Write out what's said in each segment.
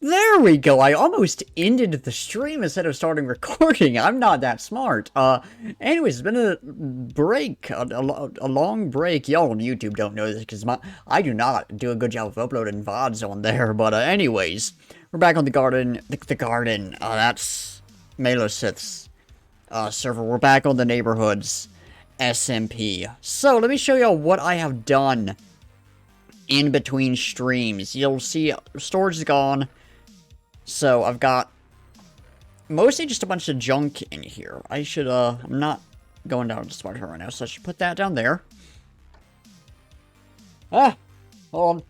There we go. I almost ended the stream instead of starting recording. I'm not that smart. Anyways, it's been a break, a long break. Y'all on YouTube don't know this because I do not do a good job of uploading VODs on there. But anyways, we're back on the garden. The garden. That's Malosith's server. We're back on the neighborhoods SMP. So let me show y'all what I have done in between streams. You'll see storage is gone. So, I've got mostly just a bunch of junk in here. I should, I'm not going down to Smart right now, so I should put that down there. Ah! Hold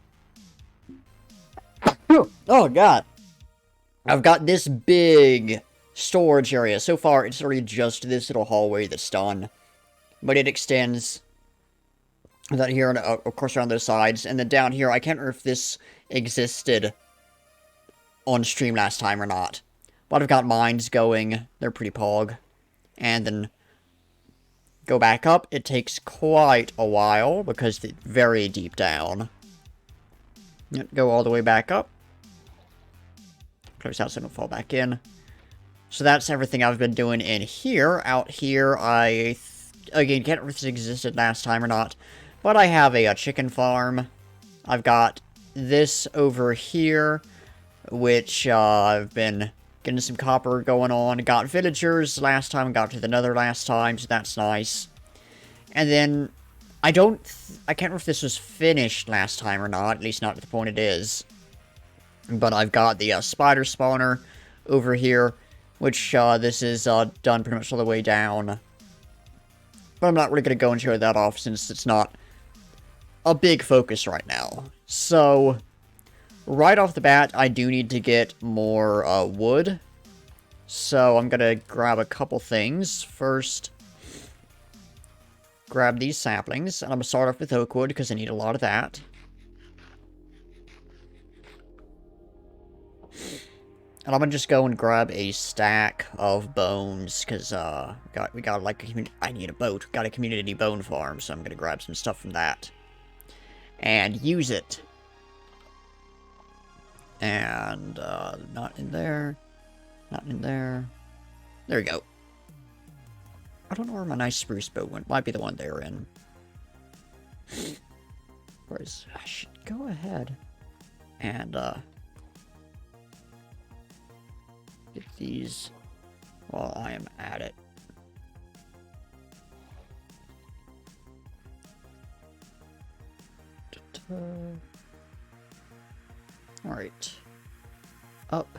on. Oh, God. I've got this big storage area. So far, it's already just this little hallway that's done. But it extends that here, and of course, around those sides. And then down here, I can't remember if this existed on stream last time or not. But I've got mines going. They're pretty pog. And then go back up. It takes quite a while because it's very deep down. Go all the way back up. Close out so it don't fall back in. So that's everything I've been doing in here. Out here, again, can't remember if this existed last time or not. But I have a chicken farm. I've got this over here, which I've been getting some copper going on. Got villagers last time, got to the nether last time, so that's nice. And then, I can't remember if this was finished last time or not, at least not at the point it is. But I've got the spider spawner over here, which this is done pretty much all the way down. But I'm not really going to go and show that off since it's not a big focus right now. So, right off the bat, I do need to get more wood. So I'm going to grab a couple things. First, grab these saplings. And I'm going to start off with oak wood because I need a lot of that. And I'm going to just go and grab a stack of bones because we got like I need a boat. Got a community bone farm, so I'm going to grab some stuff from that and use it. And, not in there. Not in there. There we go. I don't know where my nice spruce boat went. Might be the one they're in. Whereas, I should go ahead and, get these while I am at it. Alright. Up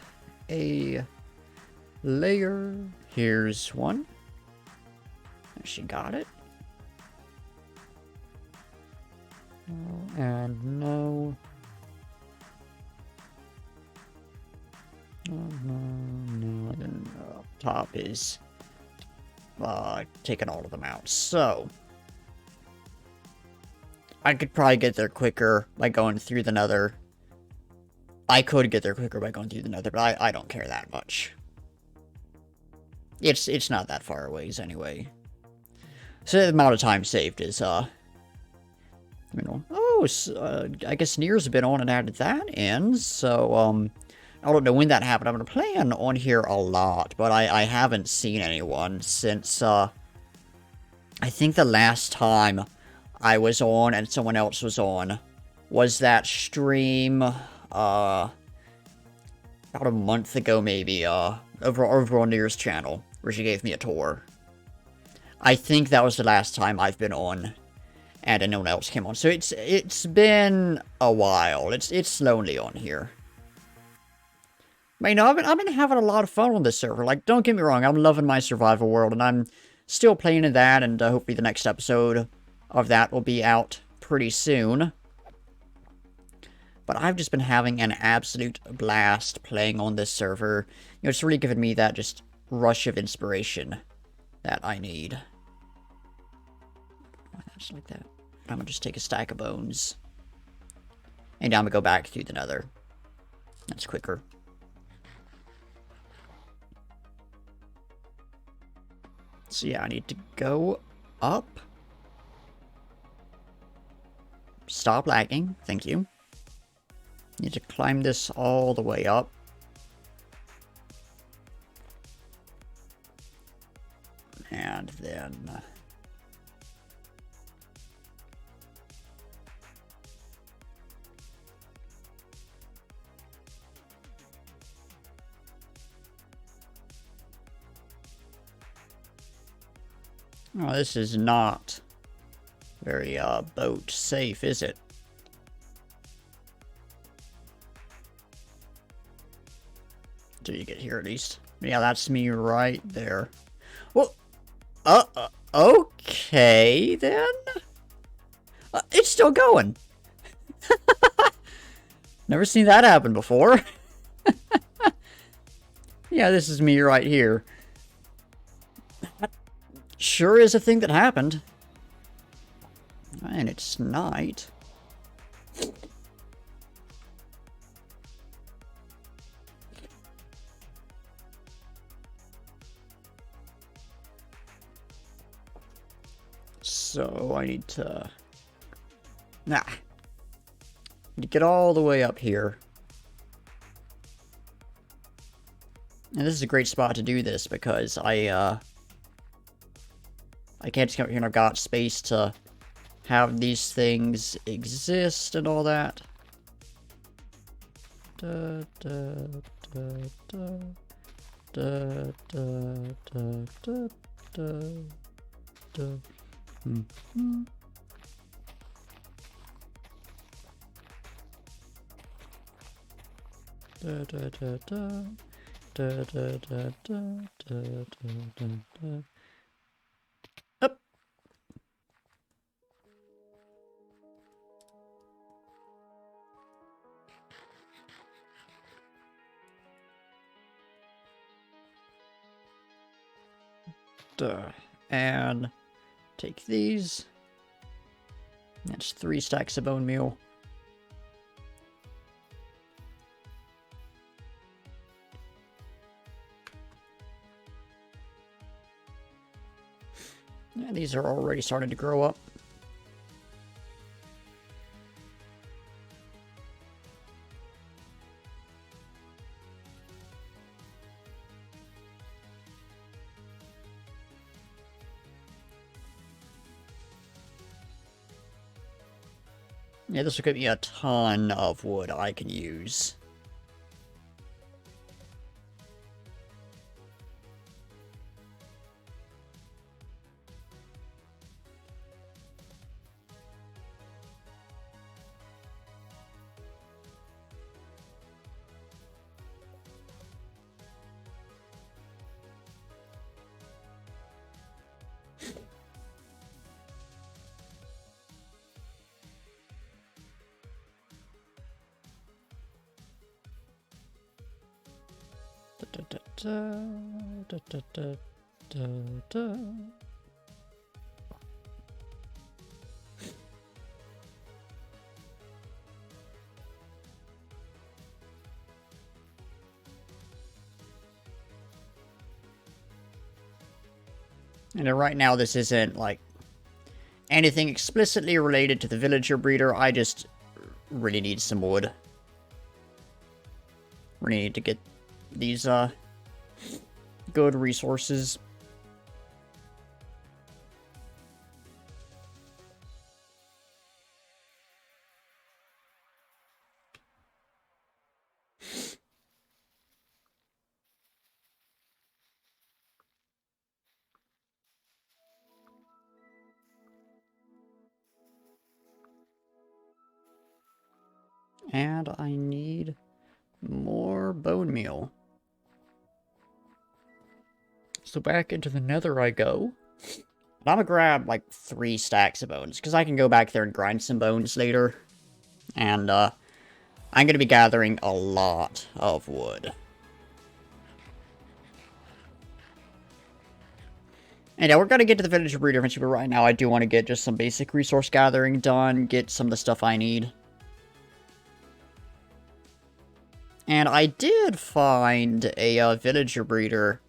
a layer. Here's one. She got it. And no. No. Then up top is taking all of them out. So I could probably get there quicker by going through the nether. I could get there quicker by going through the nether, but I don't care that much. It's not that far away anyway. So the amount of time saved is, I guess Near's been on and added that in, so, I don't know when that happened. I'm going to plan on here a lot, but I haven't seen anyone since, I think the last time I was on and someone else was on was that stream, about a month ago maybe, over on Near's channel, where she gave me a tour. I think that was the last time I've been on, and no one else came on. So it's been a while. It's lonely on here. But, you know, I've been having a lot of fun on this server. Like, don't get me wrong, I'm loving my survival world, and I'm still playing in that, and hopefully the next episode of that will be out pretty soon. But I've just been having an absolute blast playing on this server. You know, it's really given me that just rush of inspiration that I need. Why that's like that? I'm gonna just take a stack of bones. And now I'm gonna go back through the nether. That's quicker. So yeah, I need to go up. Stop lagging. Thank you. Need to climb this all the way up. And then... Oh, this is not very, boat safe, is it? Till you get here, at least. Yeah, that's me right there. Well, okay, then? It's still going! Never seen that happen before. Yeah, this is me right here. That sure is a thing that happened. And it's night. So I need to... Need to get all the way up here. And this is a great spot to do this because I can't just come up here and I've got space to have these things exist and all that. Da, da, da, da, da, da, da, da, da, da. Mm-hmm. Da, da, da, da. Da, da, da, da, da, da, da. Up. Duh. And take these. That's 3 stacks of bone meal. Yeah, these are already starting to grow up. Yeah, this will give me a ton of wood I can use. Da, da, da, da, da, da. And right now this isn't like anything explicitly related to the villager breeder. I just really need some wood. Really need to get these good resources. And I need more bone meal. So back into the nether I go. And I'm gonna grab like 3 stacks of bones, because I can go back there and grind some bones later. And I'm gonna be gathering a lot of wood. And yeah, we're gonna get to the villager breeder eventually, but right now I do want to get just some basic resource gathering done, get some of the stuff I need. And I did find a villager breeder.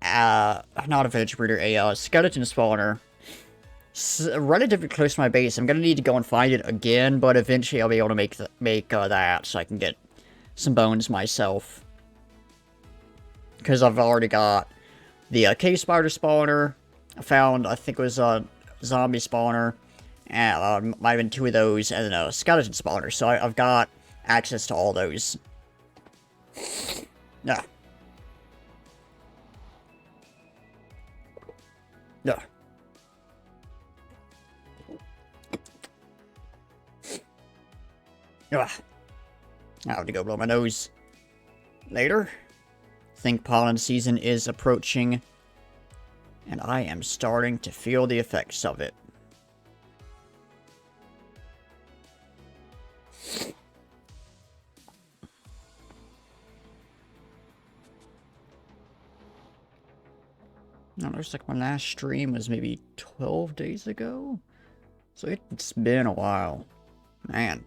Not a villager breeder, a skeleton spawner. Relatively close to my base. I'm gonna need to go and find it again, but eventually I'll be able to make that so I can get some bones myself. Because I've already got the cave spider spawner. I found, I think it was a zombie spawner, and might have been 2 of those, and then a skeleton spawner, so I've got access to all those. Yeah. Yeah. Ugh. I have to go blow my nose. Later. Think pollen season is approaching, and I am starting to feel the effects of it. Now, looks like my last stream was maybe 12 days ago? So it's been a while. Man.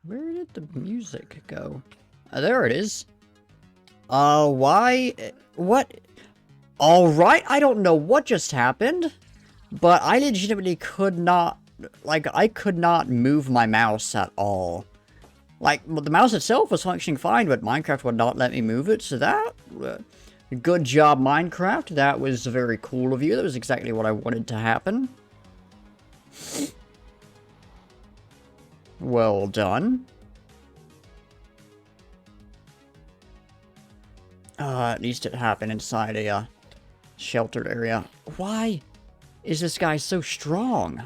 Where did the music go? There it is. Why? What? Alright, I don't know what just happened, but I legitimately could not, like, I could not move my mouse at all. Like, well, the mouse itself was functioning fine, but Minecraft would not let me move it, so that... good job, Minecraft. That was very cool of you. That was exactly what I wanted to happen. Well done. At least it happened inside a, sheltered area. Why is this guy so strong?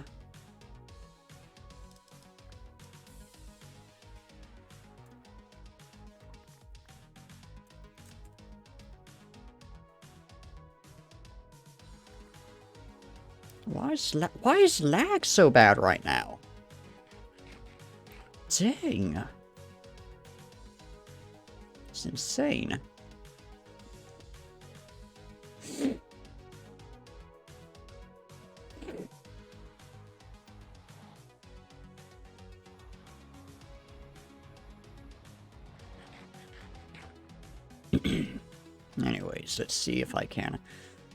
Why is lag so bad right now? Dang. It's insane. Anyways, let's see if I can.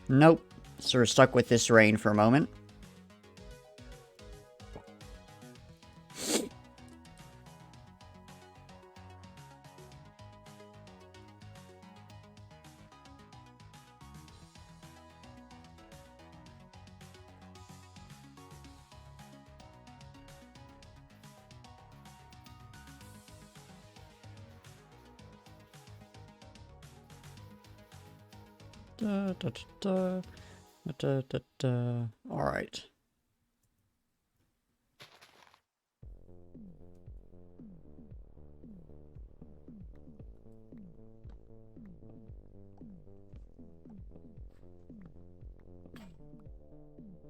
Nope. So we're stuck with this rain for a moment. All right.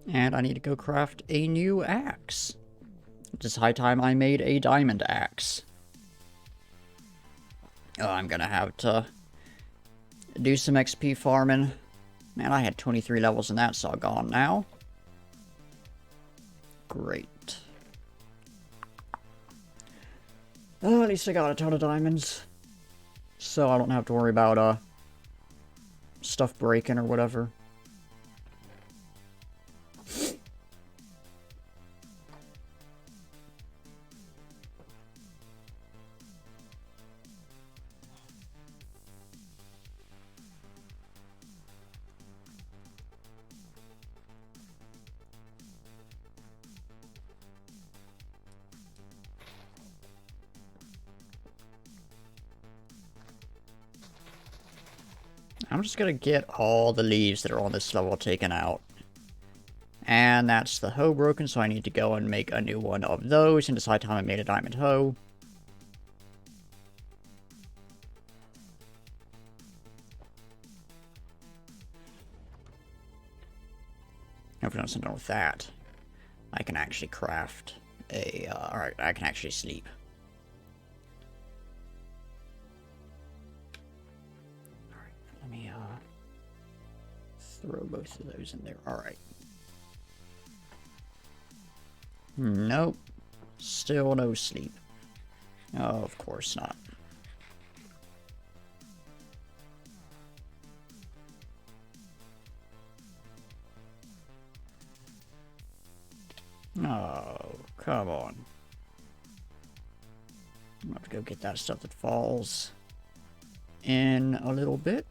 And I need to go craft a new axe. It's high time I made a diamond axe. Oh, I'm gonna have to do some XP farming. Man, I had 23 levels and that's all gone now. Great. Oh, at least I got a ton of diamonds. So I don't have to worry about, stuff breaking or whatever. I'm just gonna get all the leaves that are on this level taken out. And that's the hoe broken, so I need to go and make a new one of those, and decide time I made a diamond hoe. If once I'm done with that, I can actually craft a, alright, I can actually sleep. Alright, let me, throw both of those in there. Alright. Nope. Still no sleep. Oh, of course not. Oh, come on. I'm about to go get that stuff that falls in a little bit.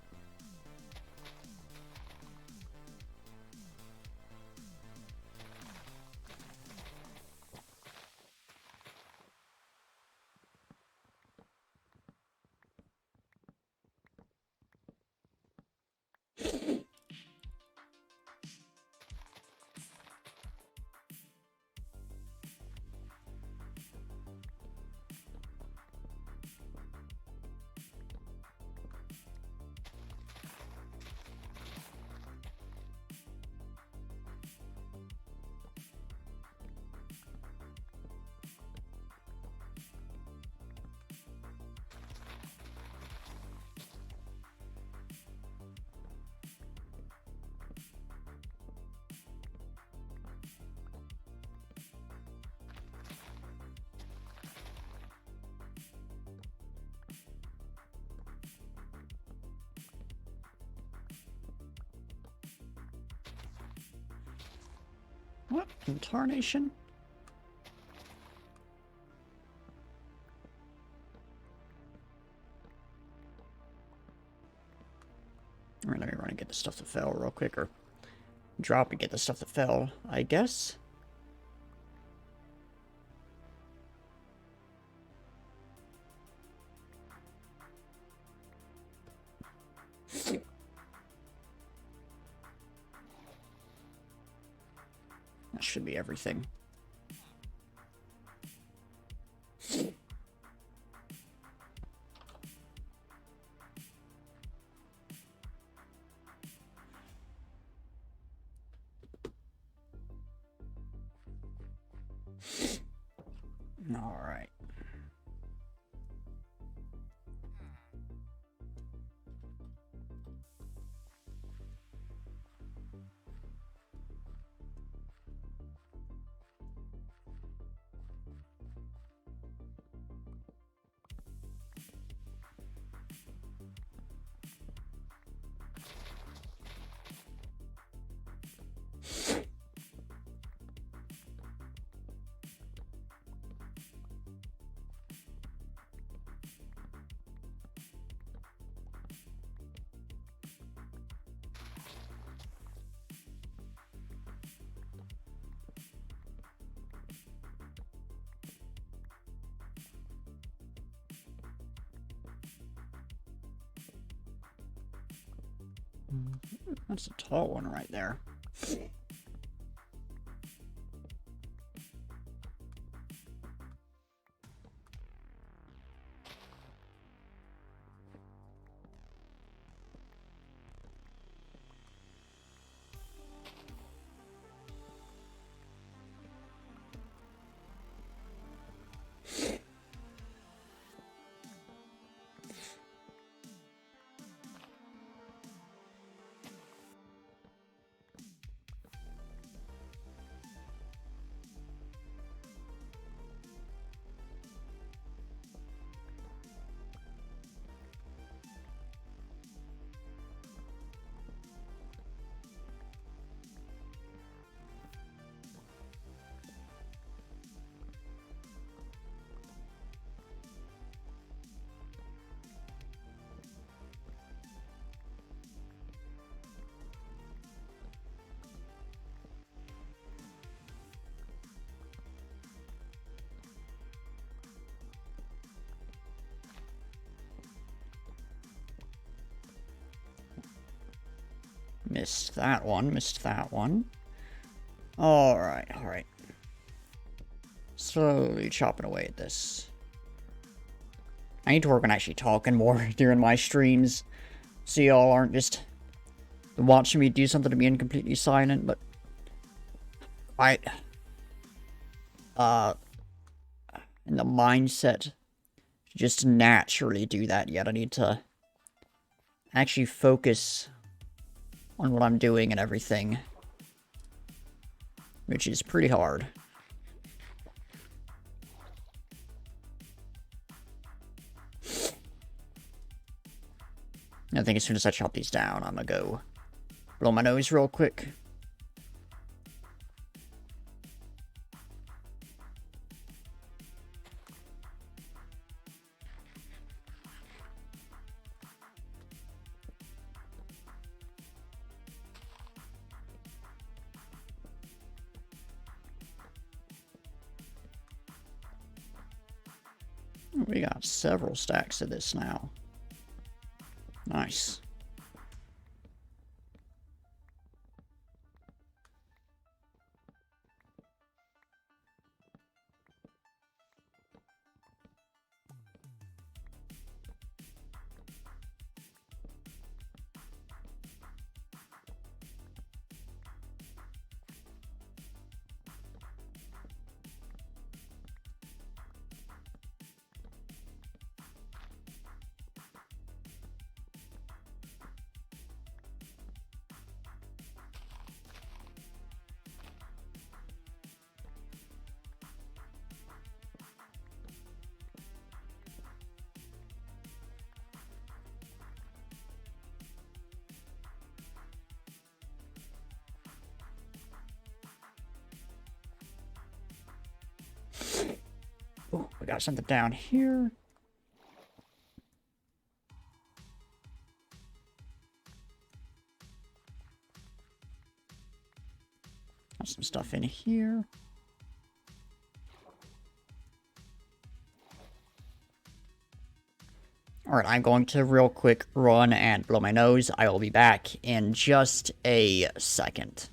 What in tarnation? Alright, let me run and get the stuff that fell real quick, or drop and get the stuff that fell, I guess. That should be everything. All right. That's a tall one right there. Missed that one, missed that one. Alright, alright. Slowly chopping away at this. I need to work on actually talking more during my streams, so y'all aren't just watching me do something to be completely silent, but in the mindset to just naturally do that yet. I need to actually focus on what I'm doing and everything, which is pretty hard. I think as soon as I chop these down, I'm gonna go blow my nose real quick. We got several stacks of this now. Nice. Oh, we got something down here. Got some stuff in here. Alright, I'm going to real quick run and blow my nose. I will be back in just a second.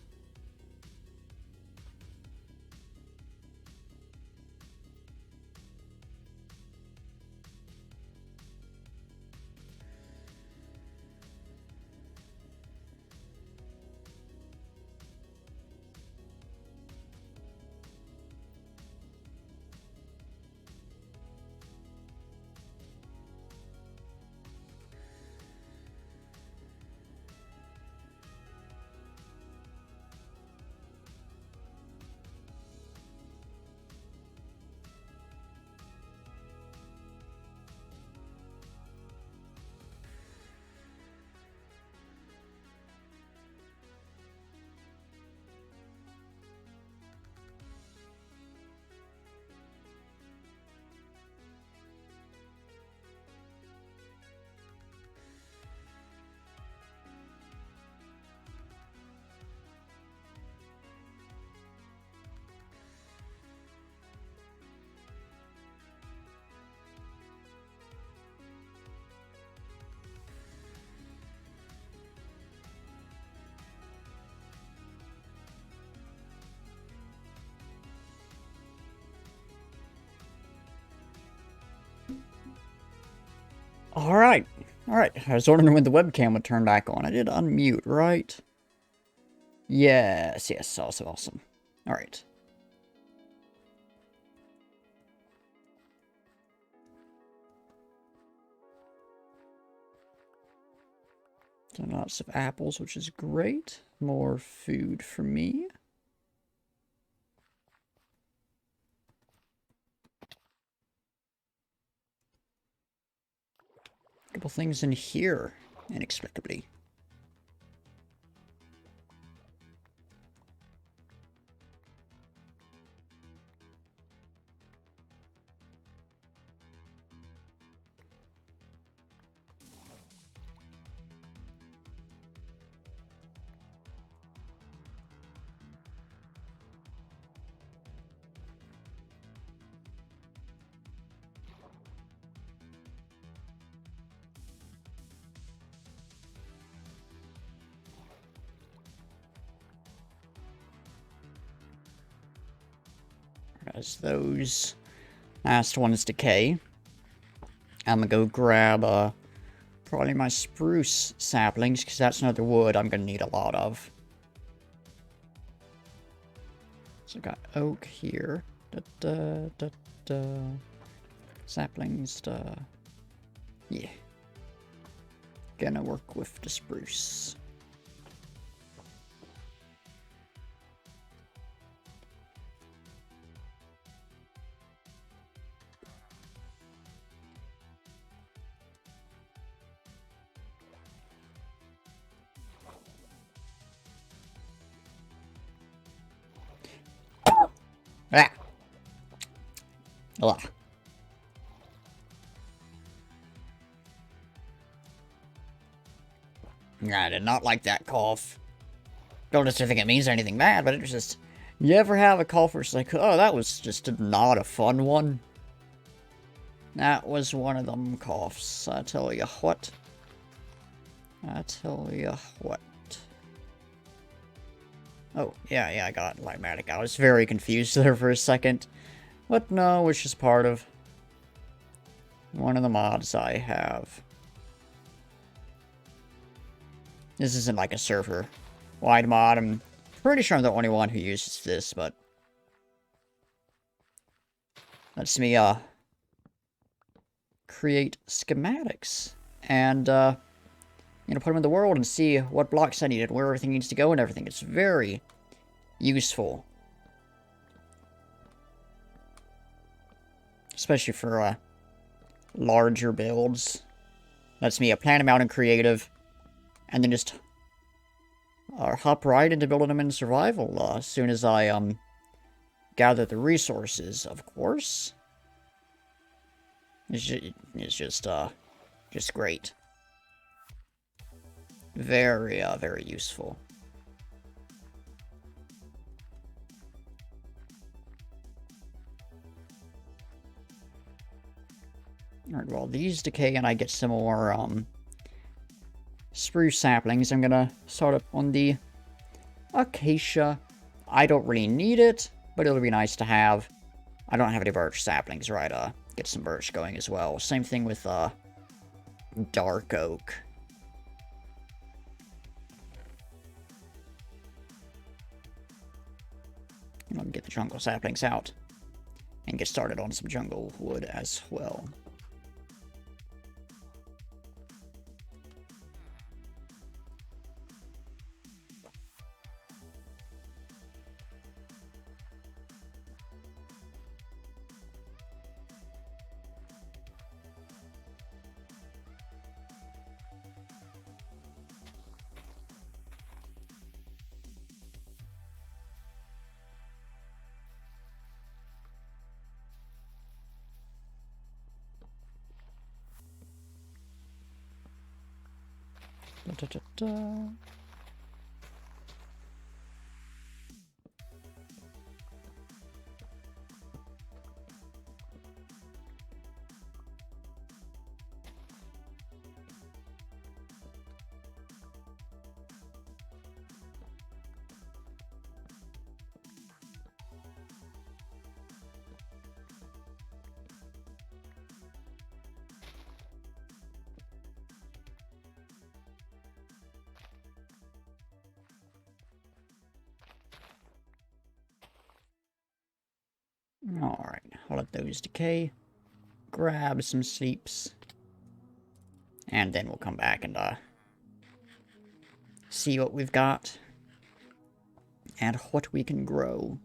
Alright. Alright. I was wondering when the webcam would turn back on. I did unmute, right? Yes, yes. Awesome, awesome. Alright. So lots of apples, which is great. More food for me. Couple things in here, inexplicably. As those last ones decay, I'm gonna go grab probably my spruce saplings, because that's another wood I'm gonna need a lot of. So I've got oak here. Saplings, yeah. Gonna work with the spruce. Ah! Ugh. I did not like that cough. Don't necessarily think it means anything bad, but it was just... You ever have a cough where it's like, oh, that was just not a fun one? That was one of them coughs, I tell you what. I tell you what. Oh, yeah, I got Ligmatic. I was very confused there for a second. But no, it's just part of one of the mods I have. This isn't like a server-wide mod. I'm pretty sure I'm the only one who uses this, but... lets me, create schematics. And, put them in the world and see what blocks I need and where everything needs to go and everything. It's very useful. Especially for, larger builds. Lets me plan them out in creative. And then just hop right into building them in survival as soon as I gather the resources, of course. It's just great. Very, very useful. Alright, well, these decay and I get some more, spruce saplings. I'm gonna start up on the acacia. I don't really need it, but it'll be nice to have. I don't have any birch saplings, right? Get some birch going as well. Same thing with, dark oak. Let me get the jungle saplings out and get started on some jungle wood as well. Da, da, da, da. Alright, I'll let those decay. Grab some sleeps. And then we'll come back and, see what we've got. And what we can grow.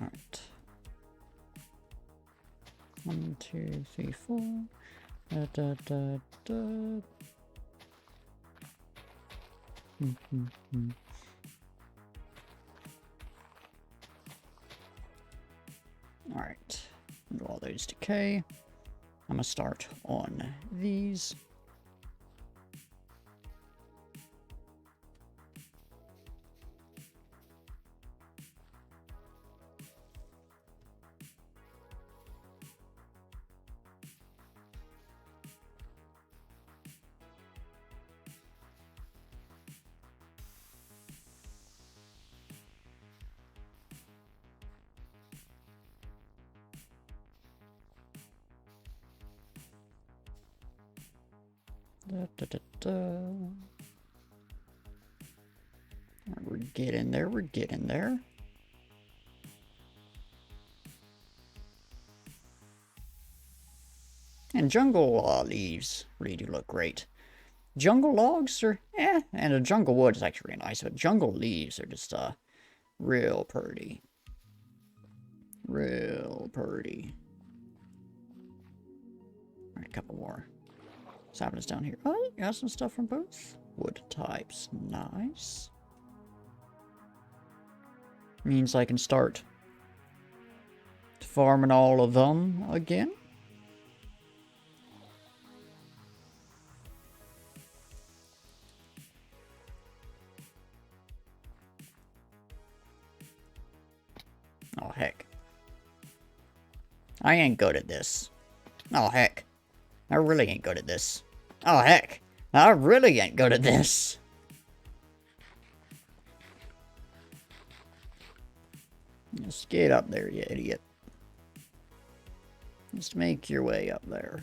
Alright. 1, 2, 3, 4. Da, da, da, da. Alright. Do all those decay. I'm gonna start on these. Da, da, da, da. We're getting there, we're getting there. And jungle leaves really do look great. Jungle logs are and a jungle wood is actually really nice, but jungle leaves are just real pretty. Real pretty. Alright, a couple more happens down here? Oh, you got some stuff from both wood types. Nice. Means I can start farming all of them again. Oh, heck. I ain't good at this. Oh, heck. I really ain't good at this. Oh, heck. I really ain't good at this. Just get up there, you idiot. Just make your way up there.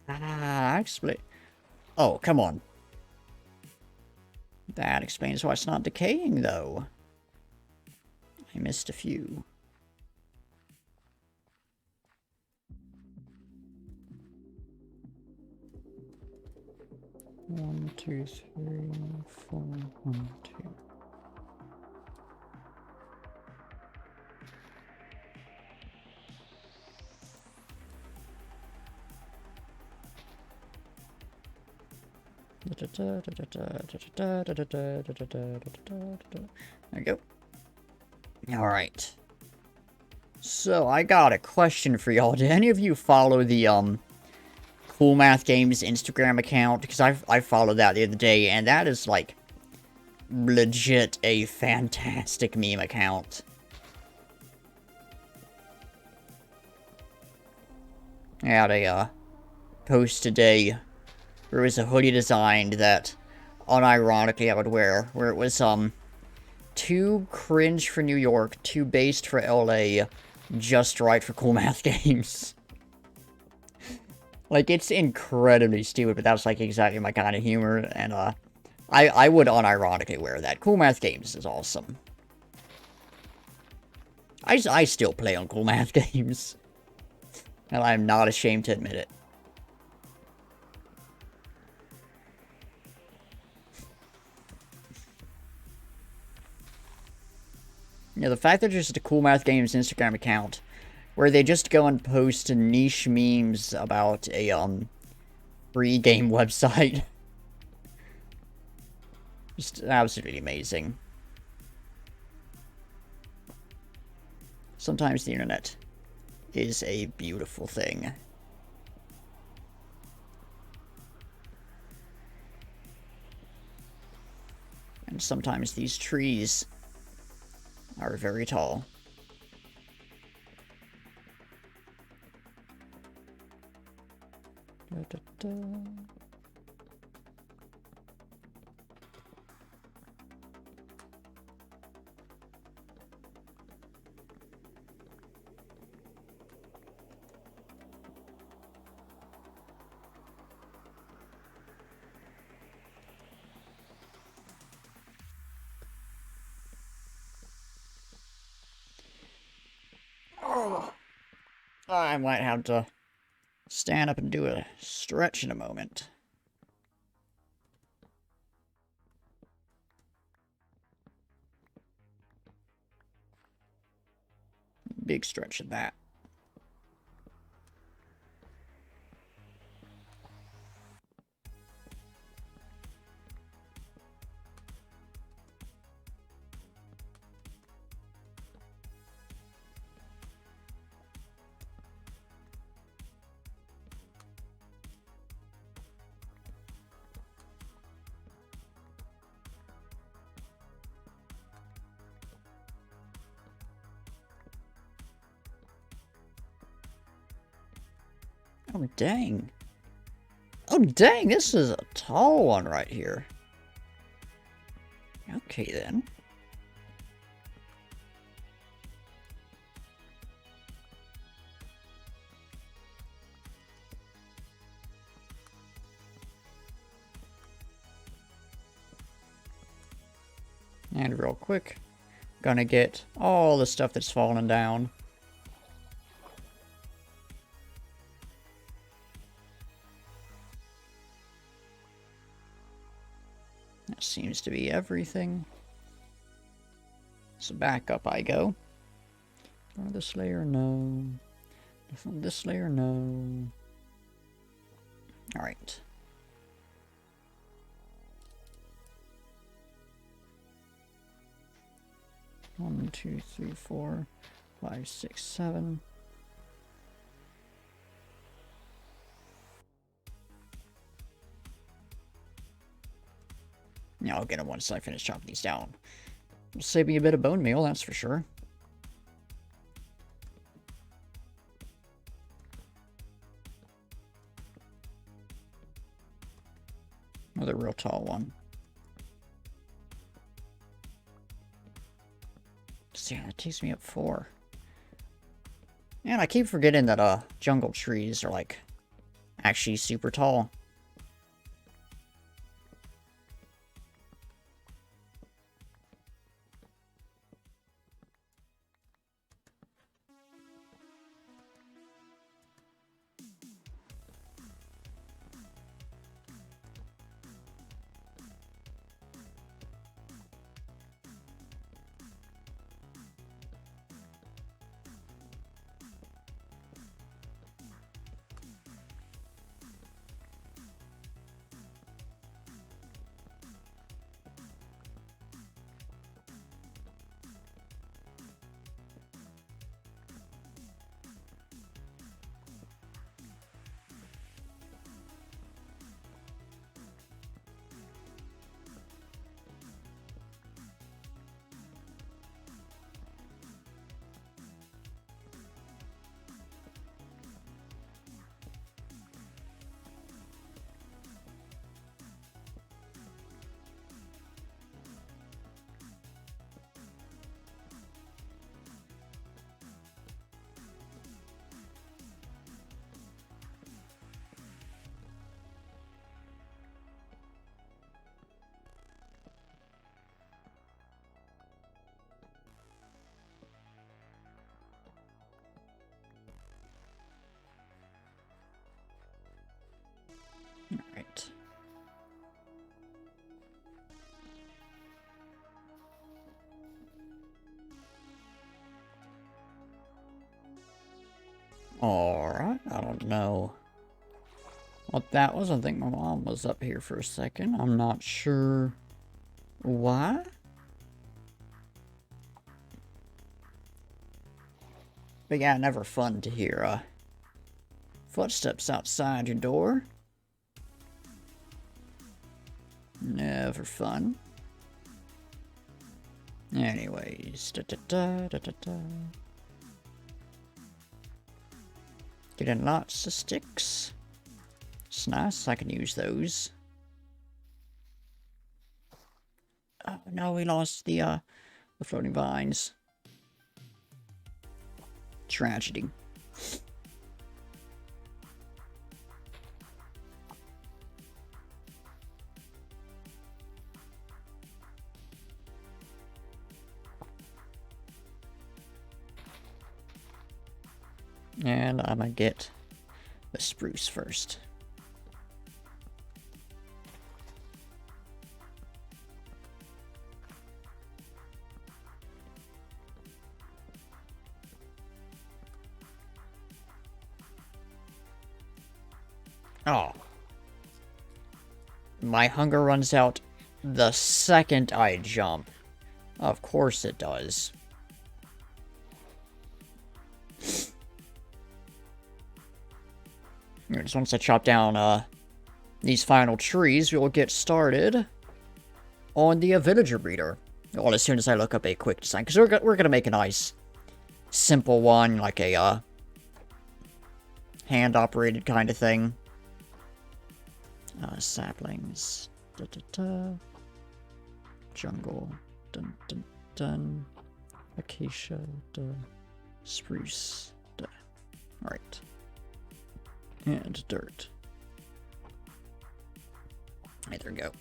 Actually... Oh, come on. That explains why it's not decaying, though. I missed a few. One, two, three, 4, 1, 2. There we go. Alright. So, I got a question for y'all. Did any of you follow the, Cool Math Games Instagram account? Because I followed that the other day, and that is, like, legit a fantastic meme account. I had a, post today. There was a hoodie designed that, unironically, I would wear, where it was, too cringe for New York, too based for LA, just right for Cool Math Games. Like, it's incredibly stupid, but that's, like, exactly my kind of humor, and, I would unironically wear that. Cool Math Games is awesome. I still play on Cool Math Games, and I'm not ashamed to admit it. You know, the fact that there's just a Cool Math Games Instagram account where they just go and post niche memes about a, free game website. Just absolutely amazing. Sometimes the internet is a beautiful thing. And sometimes these trees are very tall. Da, da, da. Oh, I might have to stand up and do a stretch in a moment. Big stretch at that. Oh, dang. Oh, dang, this is a tall one right here. Okay, then. And real quick, gonna get all the stuff that's fallen down. That seems to be everything. So back up I go. From this layer, no. From this layer, no. Alright. One, two, three, 4, 5, 6, 7. Yeah, I'll get them once I finish chopping these down. It'll save me a bit of bone meal, that's for sure. Another real tall one. Yeah, that takes me up 4. And I keep forgetting that jungle trees are like actually super tall. Alright. Alright, I don't know what that was. I think my mom was up here for a second. I'm not sure why. But yeah, never fun to hear footsteps outside your door. Never fun. Anyways, Getting lots of sticks. It's nice, I can use those. Oh no, we lost the floating vines. Tragedy. And I'm gonna get the spruce first. Oh. My hunger runs out the second I jump. Of course it does. Just once I chop down these final trees, we'll get started on the villager breeder. Well, as soon as I look up a quick design, because we're gonna make a nice, simple one, like a hand-operated kind of thing. Saplings, jungle, dun dun dun, acacia, spruce, alright. And dirt. Right, there we go.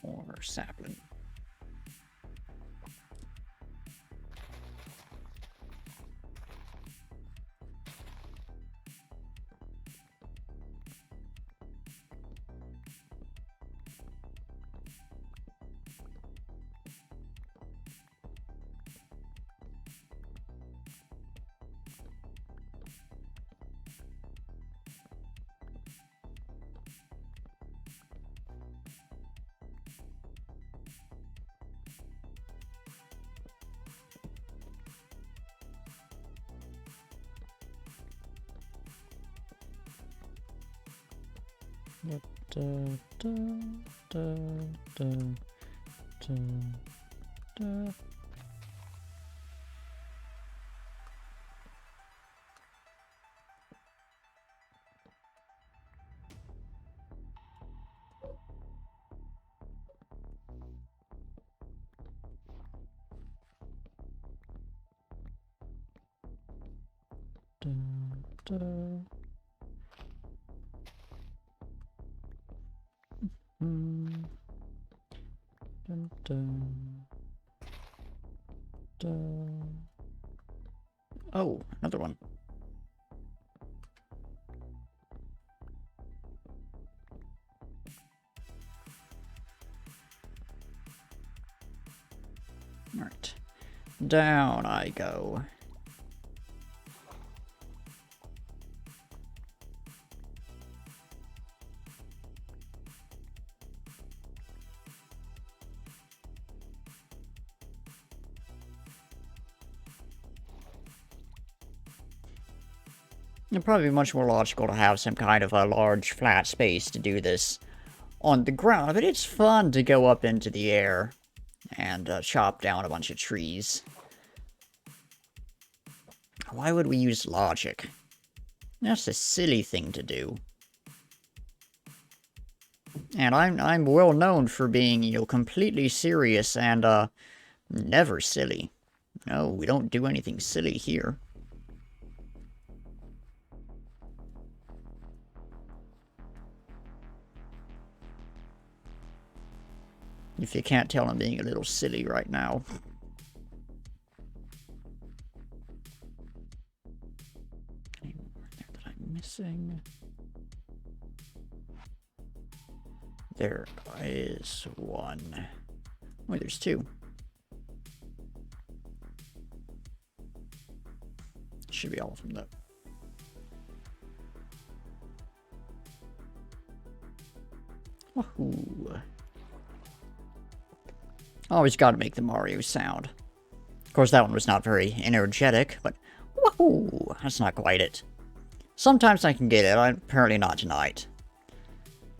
More sapling. Oh, another one. Alright. Down I go. It'd probably be much more logical to have some kind of a large flat space to do this on the ground, but it's fun to go up into the air and chop down a bunch of trees. Why would we use logic? That's a silly thing to do. And I'm well known for being, you know, completely serious and never silly. No, we don't do anything silly here. If you can't tell, I'm being a little silly right now. Any more there that I'm missing? There is one. Wait, there's two. Should be all of them, though. Woohoo. Always gotta make the Mario sound. Of course, that one was not very energetic, but woohoo! That's not quite it. Sometimes I can get it, apparently not tonight.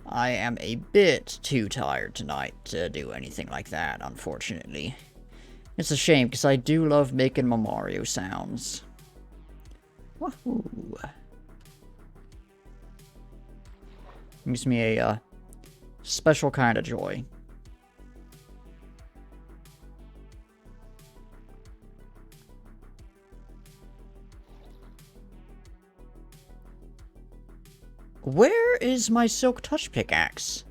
I am a bit too tired tonight to do anything like that, unfortunately. It's a shame, because I do love making my Mario sounds. Woohoo! Gives me a special kind of joy. Where is my Silk Touch pickaxe?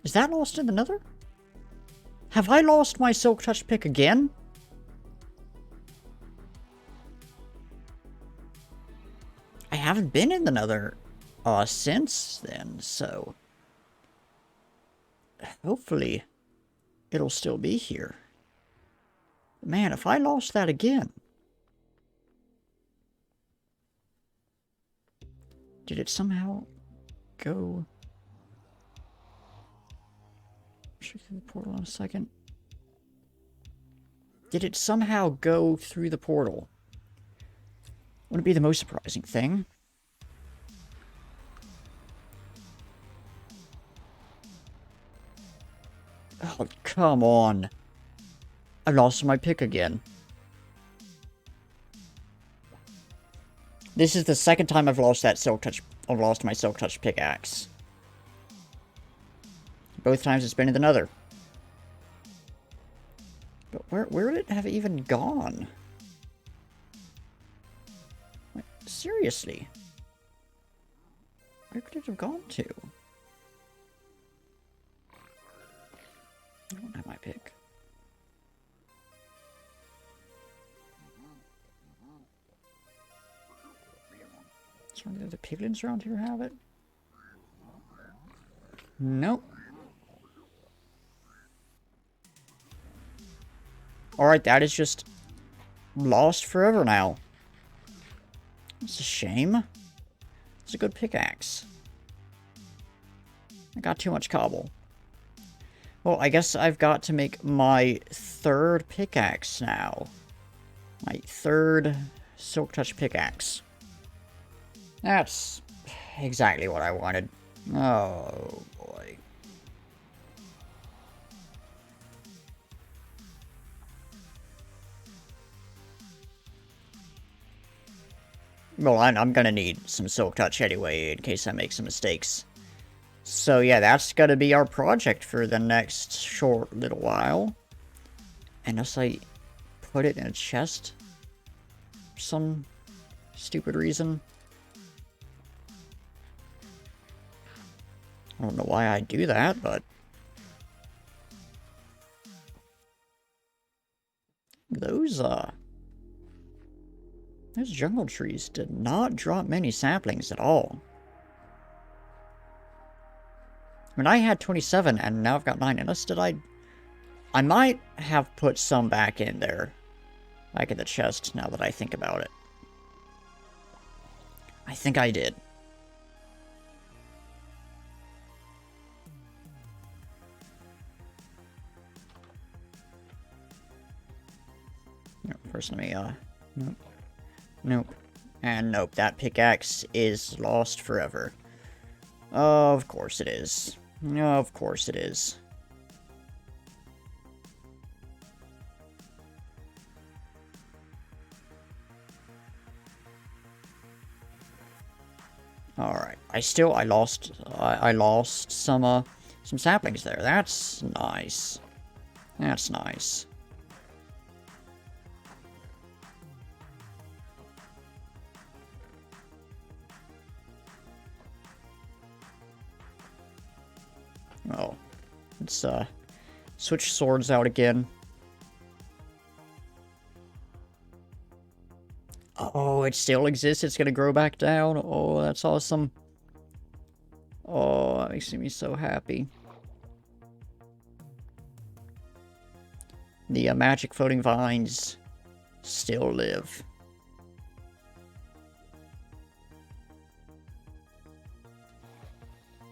Is that lost in the Nether? Have I lost my Silk Touch pick again? I haven't been in the Nether since then, so hopefully it'll still be here. Man, if I lost that again. Did it somehow go? Check through the portal in a second. Did it somehow go through the portal? Wouldn't be the most surprising thing. Oh, come on. I lost my pick again. This is the second time I've lost that Silk Touch. I've lost my Silk Touch pickaxe. Both times it's been in the nether. But where would it have even gone? Like, seriously? Where could it have gone to? I don't have my pick. Does one of the other piglins around here have it? Nope. Alright, that is just lost forever now. It's a shame. It's a good pickaxe. I got too much cobble. Well, I guess I've got to make my third pickaxe now. My third Silk Touch pickaxe. That's exactly what I wanted. Oh, boy. Well, I'm gonna need some Silk Touch anyway, in case I make some mistakes. So yeah, that's gonna be our project for the next short little while. Unless I put it in a chest for some stupid reason. I don't know why I do that, but... Those jungle trees did not drop many saplings at all. I mean, I had 27, and now I've got 9. Unless I might have put some back in there. Back in the chest, now that I think about it. I think I did. No, first let me, nope. Nope. And nope, that pickaxe is lost forever. Of course it is. Of course it is. Alright. I lost some saplings there. That's nice. That's nice. Oh, let's switch swords out again. Oh, it still exists. It's gonna grow back down. Oh, that's awesome. Oh, that makes me so happy. The magic floating vines still live.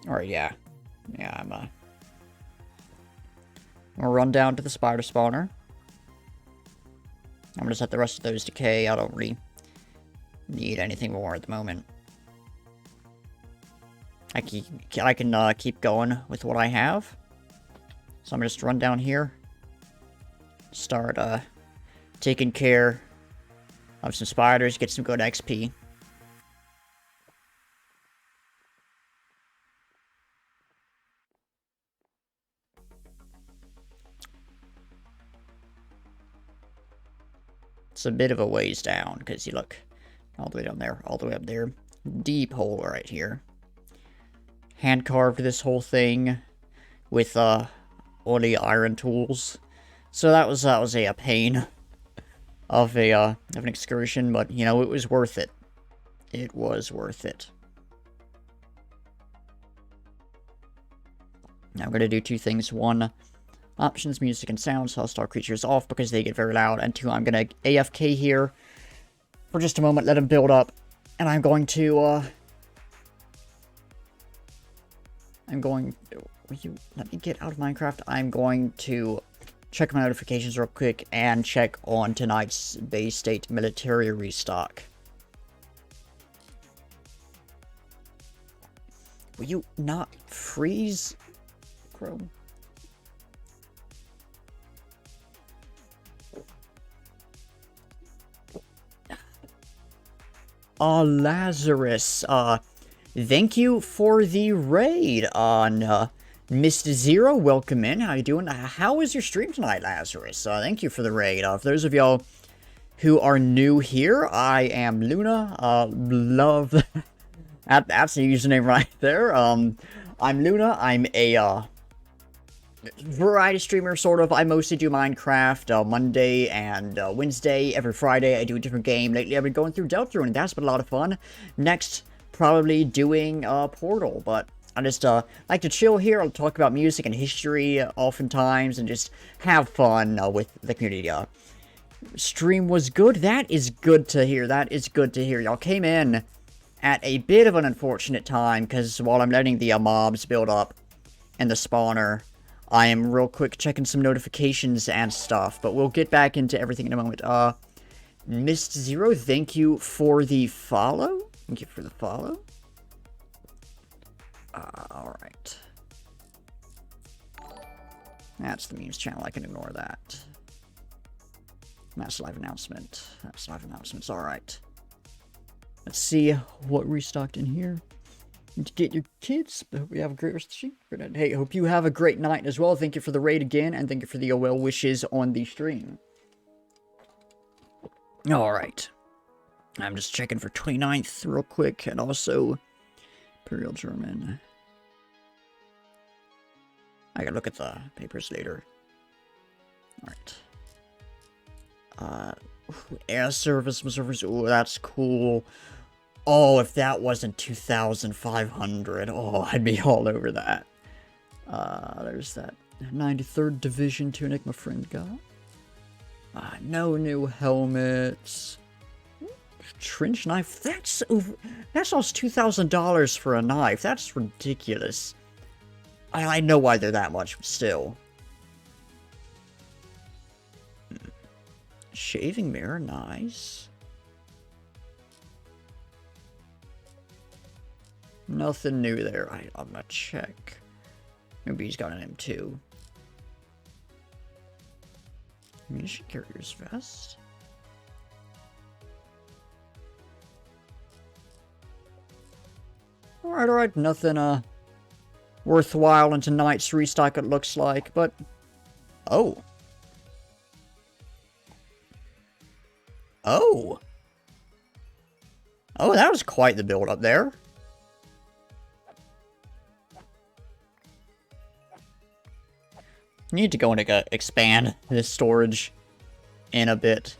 Alright, yeah. Yeah, I'm gonna run down to the spider spawner. I'm gonna set the rest of those decay. I don't really need anything more at the moment. I can keep going with what I have. So I'm gonna just run down here. Start taking care of some spiders, get some good XP. It's a bit of a ways down, because you look all the way down there, all the way up there. Deep hole right here. Hand carved this whole thing with only iron tools. So that was a pain of an excursion, but you know, it was worth it. It was worth it. Now I'm gonna do two things. One, options, music, and sounds, hostile creatures off because they get very loud. And two, I'm going to AFK here for just a moment, let them build up. And I'm going to, will you let me get out of Minecraft? I'm going to check my notifications real quick and check on tonight's Bay State military restock. Will you not freeze, Chrome? Lazarus, thank you for the raid on Mr. Zero, welcome in. How you doing? How was your stream tonight, Lazarus? Thank you for the raid. For those of y'all who are new here, I am Luna. Love... That's the username right there. I'm Luna. I'm a, variety streamer, sort of. I mostly do Minecraft, Monday and Wednesday. Every Friday, I do a different game. Lately, I've been going through Deltarune, and that's been a lot of fun. Next, probably doing Portal, but I just like to chill here. I'll talk about music and history oftentimes, and just have fun with the community. Stream was good. That is good to hear. That is good to hear. Y'all came in at a bit of an unfortunate time, because while I'm letting the mobs build up in the spawner, I am real quick checking some notifications and stuff, but we'll get back into everything in a moment. Mist Zero, thank you for the follow. Thank you for the follow. Alright. That's the memes channel, I can ignore that. That's live announcement. That's live announcements, alright. Let's see what restocked in here. To get your kids. Hope you have a great rest of the stream. Hey, hope you have a great night as well. Thank you for the raid again, and thank you for the well wishes on the stream. Alright. I'm just checking for 29th real quick, and also Imperial German. I gotta look at the papers later. Alright. Air service, ooh, that's cool. Oh, if that wasn't 2,500, oh, I'd be all over that. There's that 93rd Division Tunic my friend got. No new helmets. Trench knife, that's almost $2,000 for a knife. That's ridiculous. I know why they're that much, but still. Shaving mirror, nice. Nothing new there. I'm gonna check. Maybe he's got an M2. Munition carrier's vest. Alright, nothing, worthwhile in tonight's restock, it looks like, but... Oh. Oh. Oh, that was quite the build up there. Need to go and expand this storage in a bit.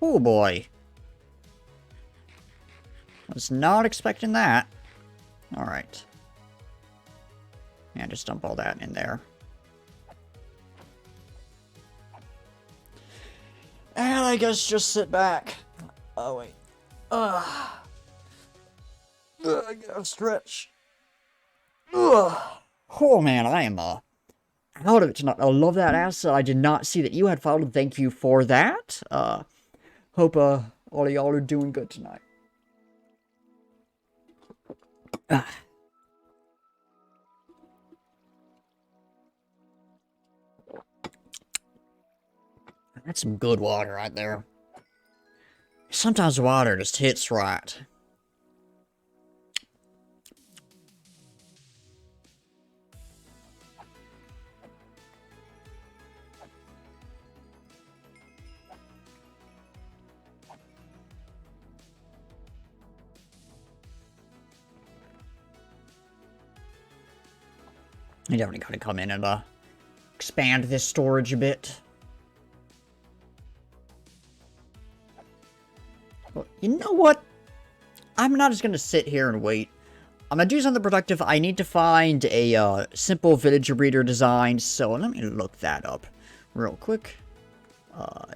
Oh boy. Was not expecting that. Alright. Yeah, just dump all that in there. And I guess just sit back. Oh, wait. I gotta stretch. Oh man, I am out of it tonight. I love that asset. I did not see that you had followed. Thank you for that. Hope all of y'all are doing good tonight. That's some good water right there. Sometimes water just hits right. I definitely gotta come in and expand this storage a bit. Well, you know what? I'm not just gonna sit here and wait. I'm gonna do something productive. I need to find a simple villager breeder design, so let me look that up real quick.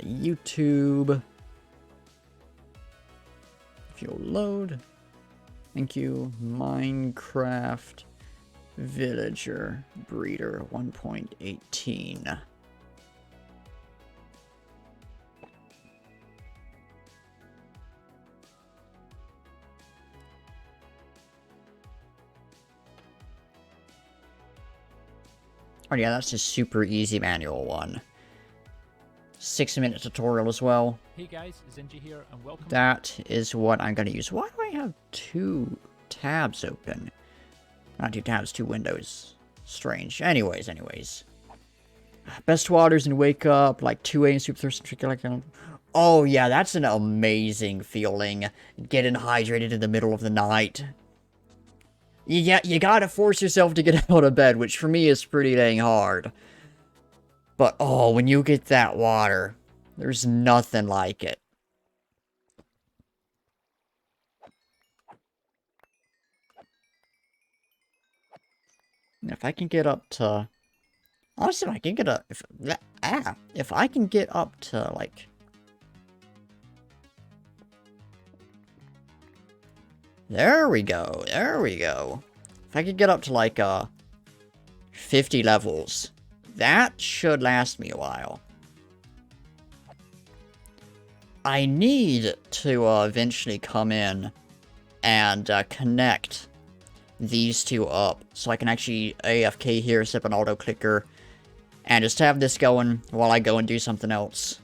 YouTube. If you'll load. Thank you. Minecraft villager breeder 1.18. Oh yeah, that's just super easy manual one. 6-minute tutorial as well. Hey guys, Zenji here, and welcome. That is what I'm going to use. Why do I have 2 tabs open? Not 2 tabs, 2 windows. Strange. Anyways. Best waters and wake up, like 2 a.m. super thirsty. Oh yeah, that's an amazing feeling. Getting hydrated in the middle of the night. You gotta force yourself to get out of bed, which for me is pretty dang hard. But oh, when you get that water, there's nothing like it. If I can get up to... Honestly, if I can get up... If I can get up to, like... There we go. If I could get up to, like, 50 levels, that should last me a while. I need to, eventually come in and, connect these 2 up, so I can actually AFK here, set up an auto-clicker, and just have this going while I go and do something else.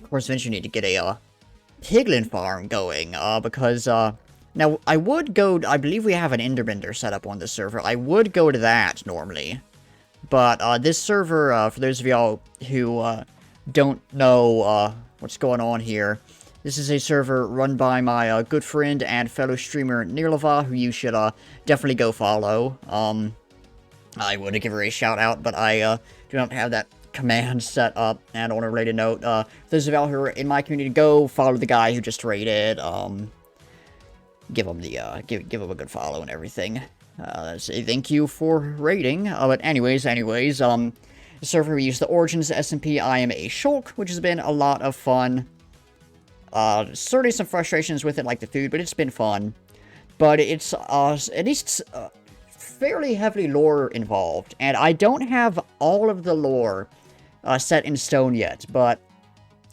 Of course, eventually need to get a, piglin farm going, because, now, I would go, I believe we have an enderbender set up on this server. I would go to that, normally. But, this server, for those of y'all who, don't know, what's going on here, this is a server run by my, good friend and fellow streamer, Nirlava, who you should, definitely go follow. I would give her a shout out, but I, do not have that command set up. And on a related note, those of y'all who are in my community, go follow the guy who just raided, give him the, give him a good follow and everything. Say thank you for raiding. But anyways, the server we use the Origins SMP. I am a Shulk, which has been a lot of fun. Certainly some frustrations with it, like the food, but it's been fun. But it's, at least, fairly heavily lore involved. And I don't have all of the lore, set in stone yet, but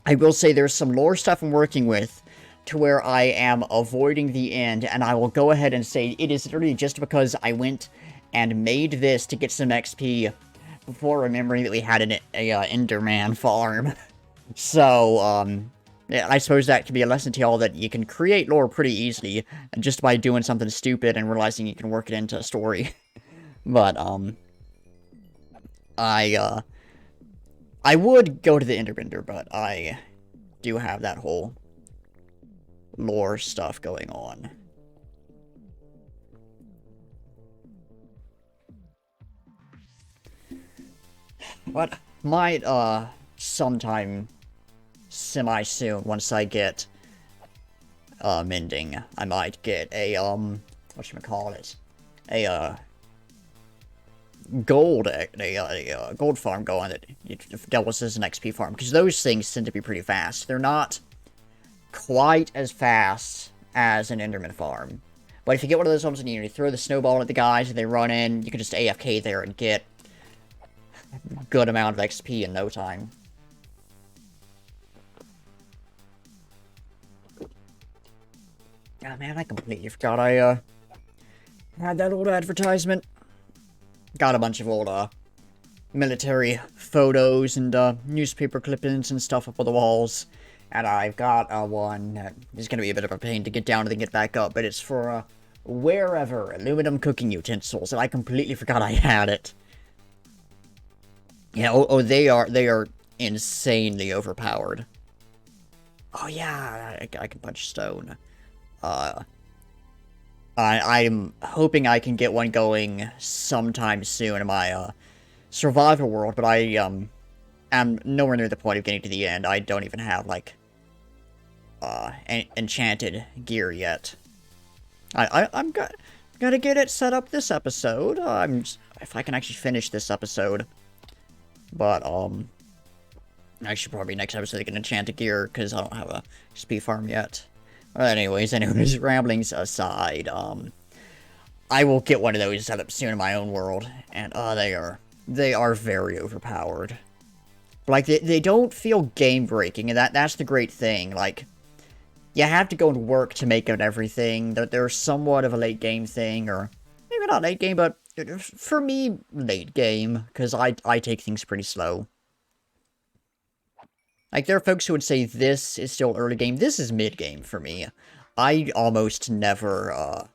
I will say there's some lore stuff I'm working with to where I am avoiding the end, and I will go ahead and say it is literally just because I went and made this to get some XP before remembering that we had an Enderman farm. So, yeah, I suppose that can be a lesson to y'all that you can create lore pretty easily just by doing something stupid and realizing you can work it into a story. But, I would go to the Enderbender, but I do have that whole lore stuff going on. What might, sometime semi-soon, once I get, mending, I might get a, whatchamacallit, a, gold farm going that doubles as an XP farm, because those things tend to be pretty fast. They're not quite as fast as an Enderman farm, but if you get one of those ones and you throw the snowball at the guys and they run in, you can just AFK there and get a good amount of XP in no time. Oh man, I completely forgot I had that old advertisement. Got a bunch of old, military photos and, newspaper clippings and stuff up on the walls. And I've got, one that is gonna be a bit of a pain to get down and then get back up, but it's for, wherever aluminum cooking utensils, and I completely forgot I had it. Yeah, they are insanely overpowered. Oh yeah, I can punch stone. I'm hoping I can get one going sometime soon in my, survival world, but I, am nowhere near the point of getting to the end. I don't even have, like, enchanted gear yet. I'm gonna get it set up this episode. If I can actually finish this episode. But, I should probably next episode get enchanted gear, because I don't have a XP farm yet. Anyways, ramblings aside, I will get one of those set up soon in my own world, and, they are very overpowered. Like, they don't feel game-breaking, and that's the great thing, like, you have to go and work to make it everything, they're somewhat of a late-game thing, or maybe not late-game, but for me, late-game, because I take things pretty slow. Like, there are folks who would say this is still early game. This is mid-game for me. I almost never,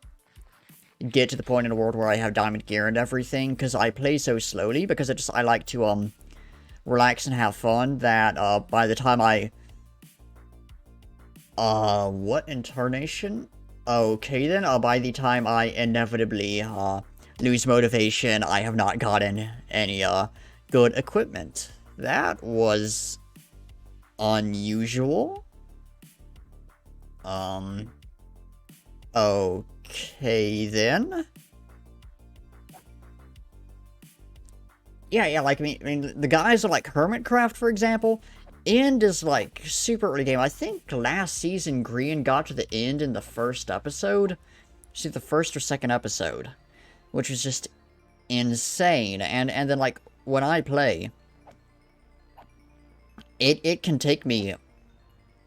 get to the point in the world where I have diamond gear and everything, because I play so slowly, because I like to, relax and have fun, that, by the time what intonation? Okay then, by the time I inevitably, lose motivation, I have not gotten any, good equipment. That was unusual. Okay then. Yeah, like, I mean, the guys are like Hermitcraft, for example. End is like super early game. I think last season Green got to the end in the first episode. See, the first or second episode, which was just insane. And then like when I play, it can take me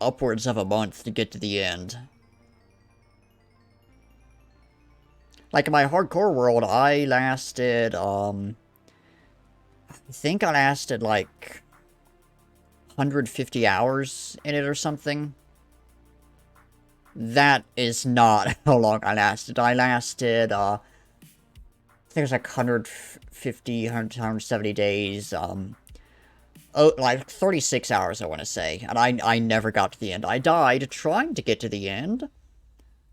upwards of a month to get to the end. Like in my hardcore world, I lasted I think I lasted like 150 hours in it or something. That is not how long I lasted. I lasted, I think it was like 150, 170 days, like 36 hours, I want to say. And I never got to the end. I died trying to get to the end.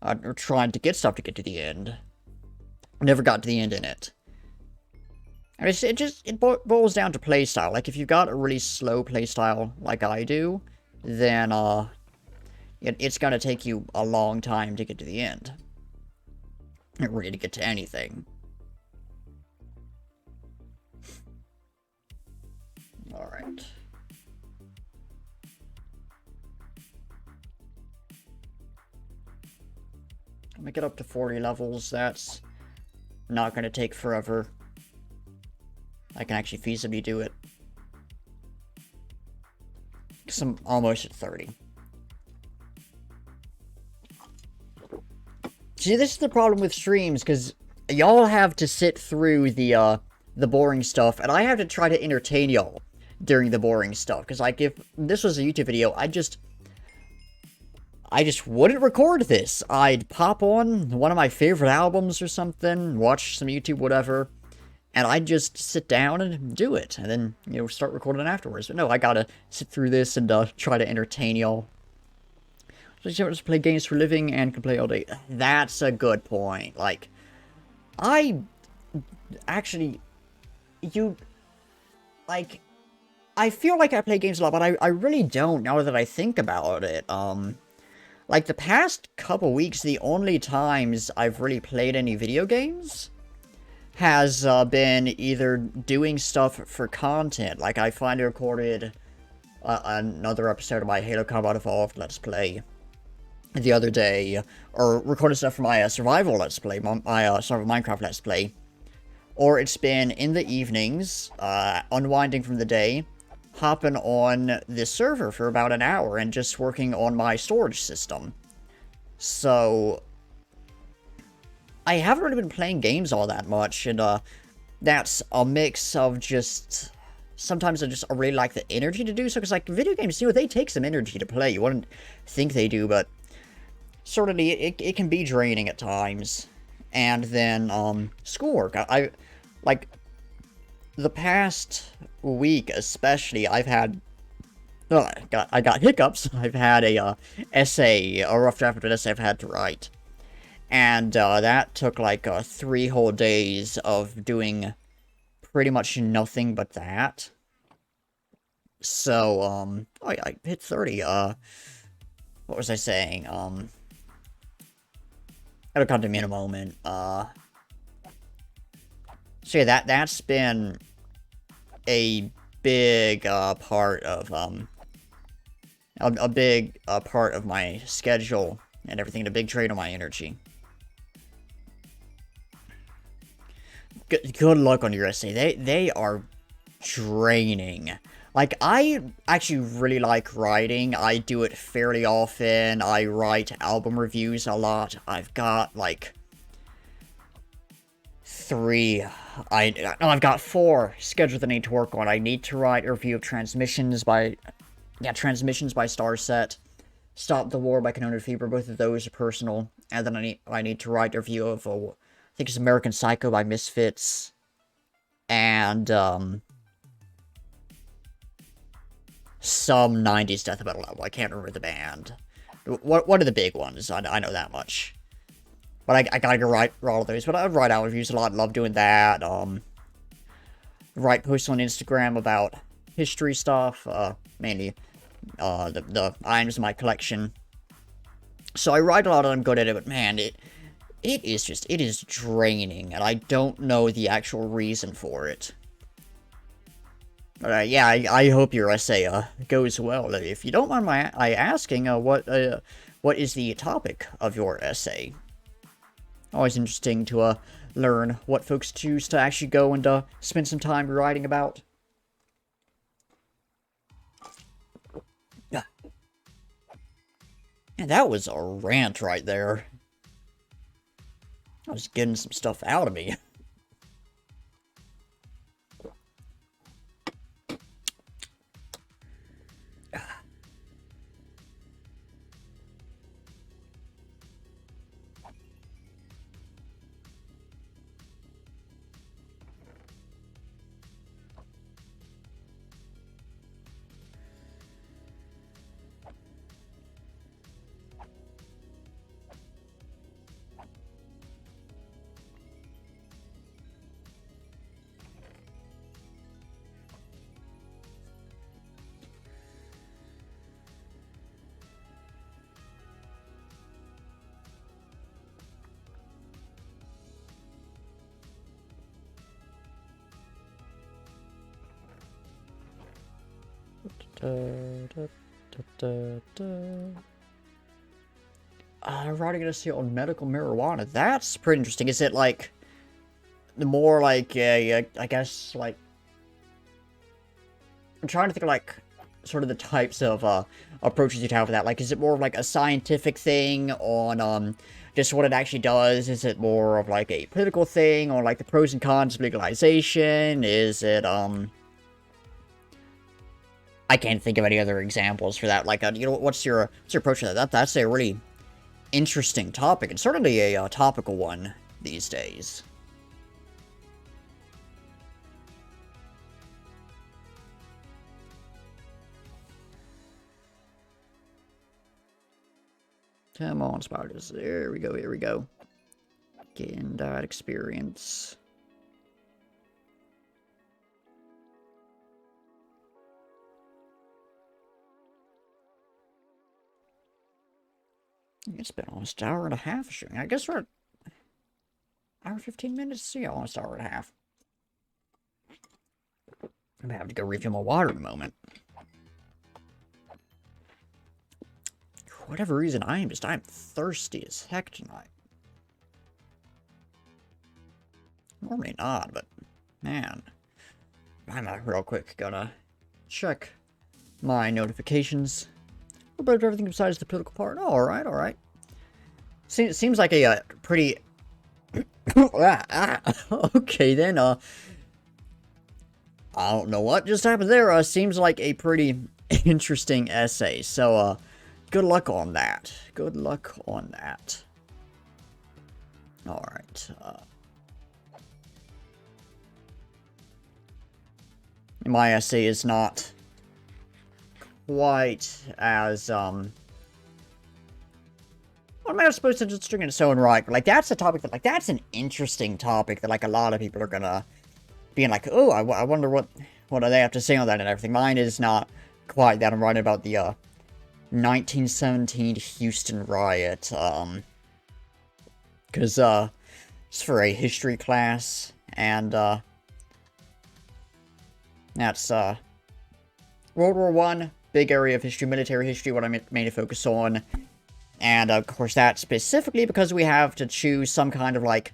Or trying to get stuff to get to the end. Never got to the end in it. And it boils down to playstyle. Like, if you've got a really slow playstyle like I do, then, it's gonna take you a long time to get to the end. Really, to get to anything. Alright. Let me get up to 40 levels. That's not gonna take forever. I can actually feasibly do it. Because I'm almost at 30. See, this is the problem with streams, because y'all have to sit through the boring stuff, and I have to try to entertain y'all during the boring stuff. Because, like, if this was a YouTube video, I just wouldn't record this. I'd pop on one of my favorite albums or something, watch some YouTube, whatever, and I'd just sit down and do it, and then, you know, start recording afterwards. But no, I gotta sit through this and try to entertain y'all. So you just play games for a living and can play all day. That's a good point. Like, I actually, I feel like I play games a lot, but I really don't now that I think about it. Like, the past couple weeks, the only times I've really played any video games has been either doing stuff for content. Like, I finally recorded another episode of my Halo Combat Evolved Let's Play the other day, or recorded stuff for my survival Let's Play, my Survival Minecraft Let's Play. Or it's been in the evenings, unwinding from the day, hopping on this server for about an hour and just working on my storage system. So I haven't really been playing games all that much, and that's a mix of just, sometimes I really like the energy to do so, because, like, video games, you know, they take some energy to play. You wouldn't think they do, but certainly it can be draining at times. And then, schoolwork. I like, the past week especially, I've had, I got hiccups. I've had a essay, a rough draft of an essay I've had to write. And that took like 3 whole days of doing pretty much nothing but that. So, I hit 30. What was I saying? It'll come to me in a moment. So yeah, that's been a big part of a big part of my schedule and everything, and a big drain on my energy. Good luck on your essay. They are draining. Like, I actually really like writing. I do it fairly often. I write album reviews a lot. I've got, like, 3. I've got 4 scheduled that I need to work on. I need to write a review of Transmissions by Yeah, Transmissions by Starset, Stop the War by Canona Fever, both of those are personal. And then I need to write a review of, I think it's American Psycho by Misfits, and, some 90s death metal album. I can't remember the band. What are the big ones? I know that much. But I gotta go write all of those. But I write out reviews a lot. Love doing that. Write posts on Instagram about history stuff. Mainly the items in my collection. So I write a lot and I'm good at it. But man, it is draining. And I don't know the actual reason for it. But yeah, I hope your essay goes well. If you don't mind my asking, what is the topic of your essay? Always interesting to learn what folks choose to actually go and spend some time writing about. And that was a rant right there. I was getting some stuff out of me. Writing an essay on medical marijuana. That's pretty interesting. Is it like the more like I guess like I'm trying to think of like sort of the types of approaches you'd have with that. Like, is it more of like a scientific thing on just what it actually does? Is it more of like a political thing on like the pros and cons of legalization? Is it I can't think of any other examples for that. Like, you know, what's your approach to that? That's a really interesting topic, and certainly a topical one these days. Come on, spiders. There we go, here we go. Getting that experience. It's been almost an hour and a half of shooting. I guess we're at hour 15 minutes. Yeah, almost an hour and a half. I'm gonna have to go refill my water in a moment. For whatever reason, I'm thirsty as heck tonight. Normally not, but man, I'm real quick gonna check my notifications. What about everything besides the political part? Oh, alright, alright. Seems like a pretty... okay, then, I don't know what just happened there. Seems like a pretty interesting essay. So, good luck on that. Good luck on that. Alright, my essay is not quite as, well, I'm not supposed to just string in its own right, but, like, that's a topic that, like, that's an interesting topic that, like, a lot of people are gonna be like, oh, I wonder what do they have to say on that and everything. Mine is not quite that. I'm writing about the, 1917 Houston riot, because, it's for a history class, and, that's, World War I, big area of history, military history, what I mainly focus on. And, of course, that specifically because we have to choose some kind of, like,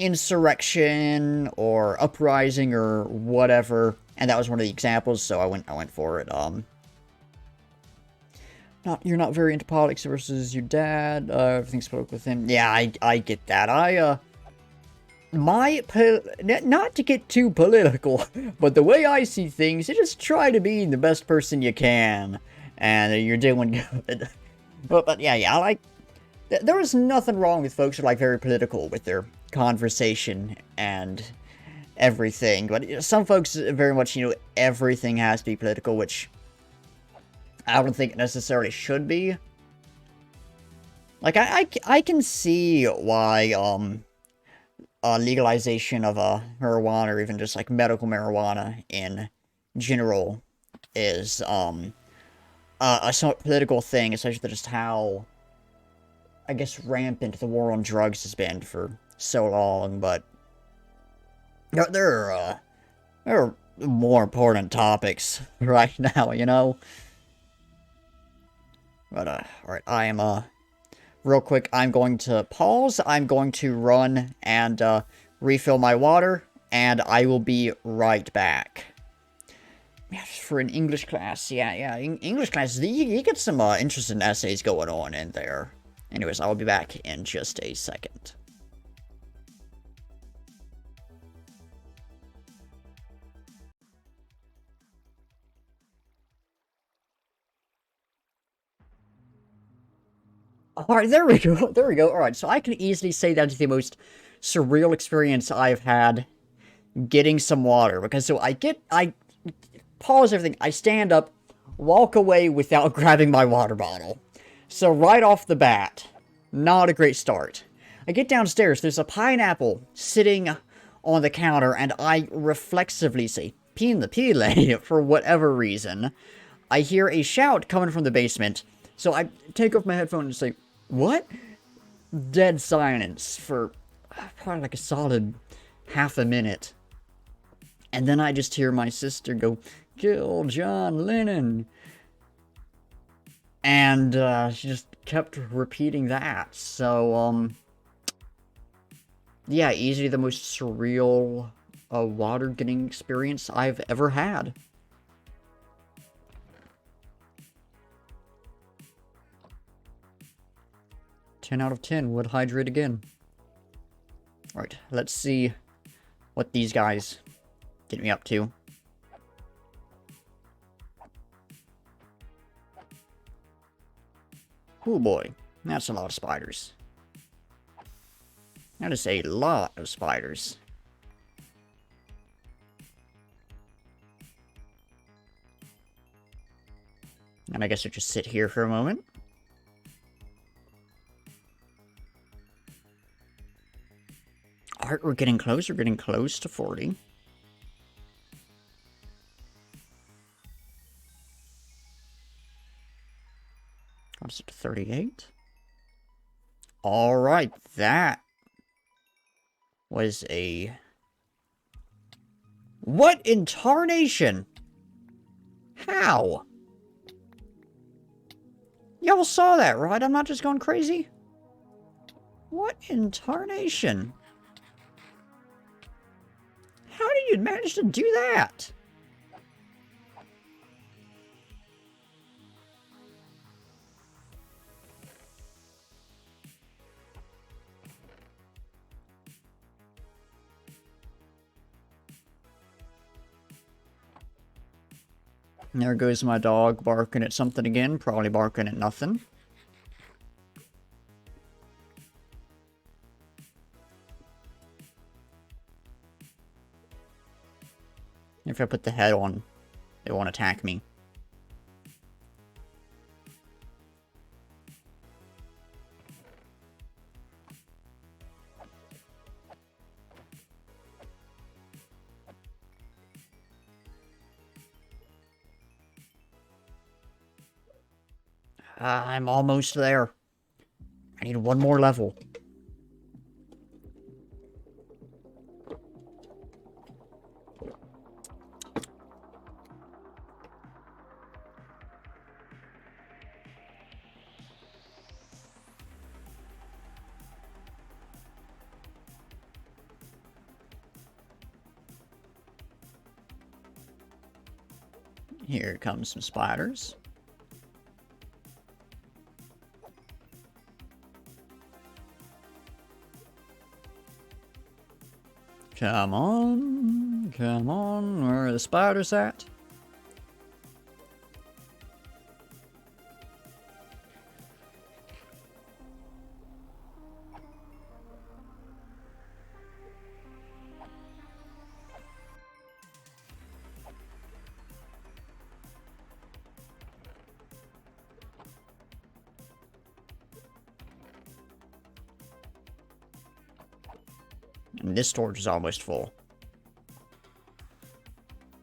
insurrection or uprising or whatever. And that was one of the examples, so I went for it. You're not very into politics versus your dad. Everything spoke with him. Yeah, I get that. Not to get too political, but the way I see things, you just try to be the best person you can. and you're doing good. But yeah, I like... There is nothing wrong with folks who are, like, very political with their conversation and everything. But some folks very much, everything has to be political, which I don't think it necessarily should be. Like, I can see why, legalization of, marijuana, or even just, like, medical marijuana in general is, a somewhat political thing, especially just how, I guess, rampant the war on drugs has been for so long, but there are more important topics right now, But, alright, I am, real quick, I'm going to pause, I'm going to run and, refill my water, and I will be right back. Yeah, for an English class, yeah, English classes, you get some, interesting essays going on in there. Anyways, I'll be back in just a second. Alright, there we go, there we go. Alright, so I can easily say that is the most surreal experience I've had getting some water. Because so I pause everything, I stand up, walk away without grabbing my water bottle. So right off the bat, not a great start. I get downstairs, there's a pineapple sitting on the counter, and I reflexively say, "Pin the pile," for whatever reason. I hear a shout coming from the basement, so I take off my headphone and say, "What?" Dead silence for probably like a solid half a minute. And then I just hear my sister go, "Kill John Lennon." And, she just kept repeating that. So, yeah, easily the most surreal, water getting experience I've ever had. "10 out of 10 would hydrate again." Alright, let's see what these guys get me up to. Oh boy, that's a lot of spiders. That is a lot of spiders. And I guess I'll just sit here for a moment. Alright, we're getting close to 40. What's it, 38? Alright, that was a... What in tarnation? How? Y'all saw that, right? I'm not just going crazy? What in tarnation? How did you manage to do that? There goes my dog barking at something again, probably barking at nothing. If I put the head on, it won't attack me. I'm almost there. I need one more level. Here comes some spiders. Come on, come on, where are the spiders at? And this storage is almost full.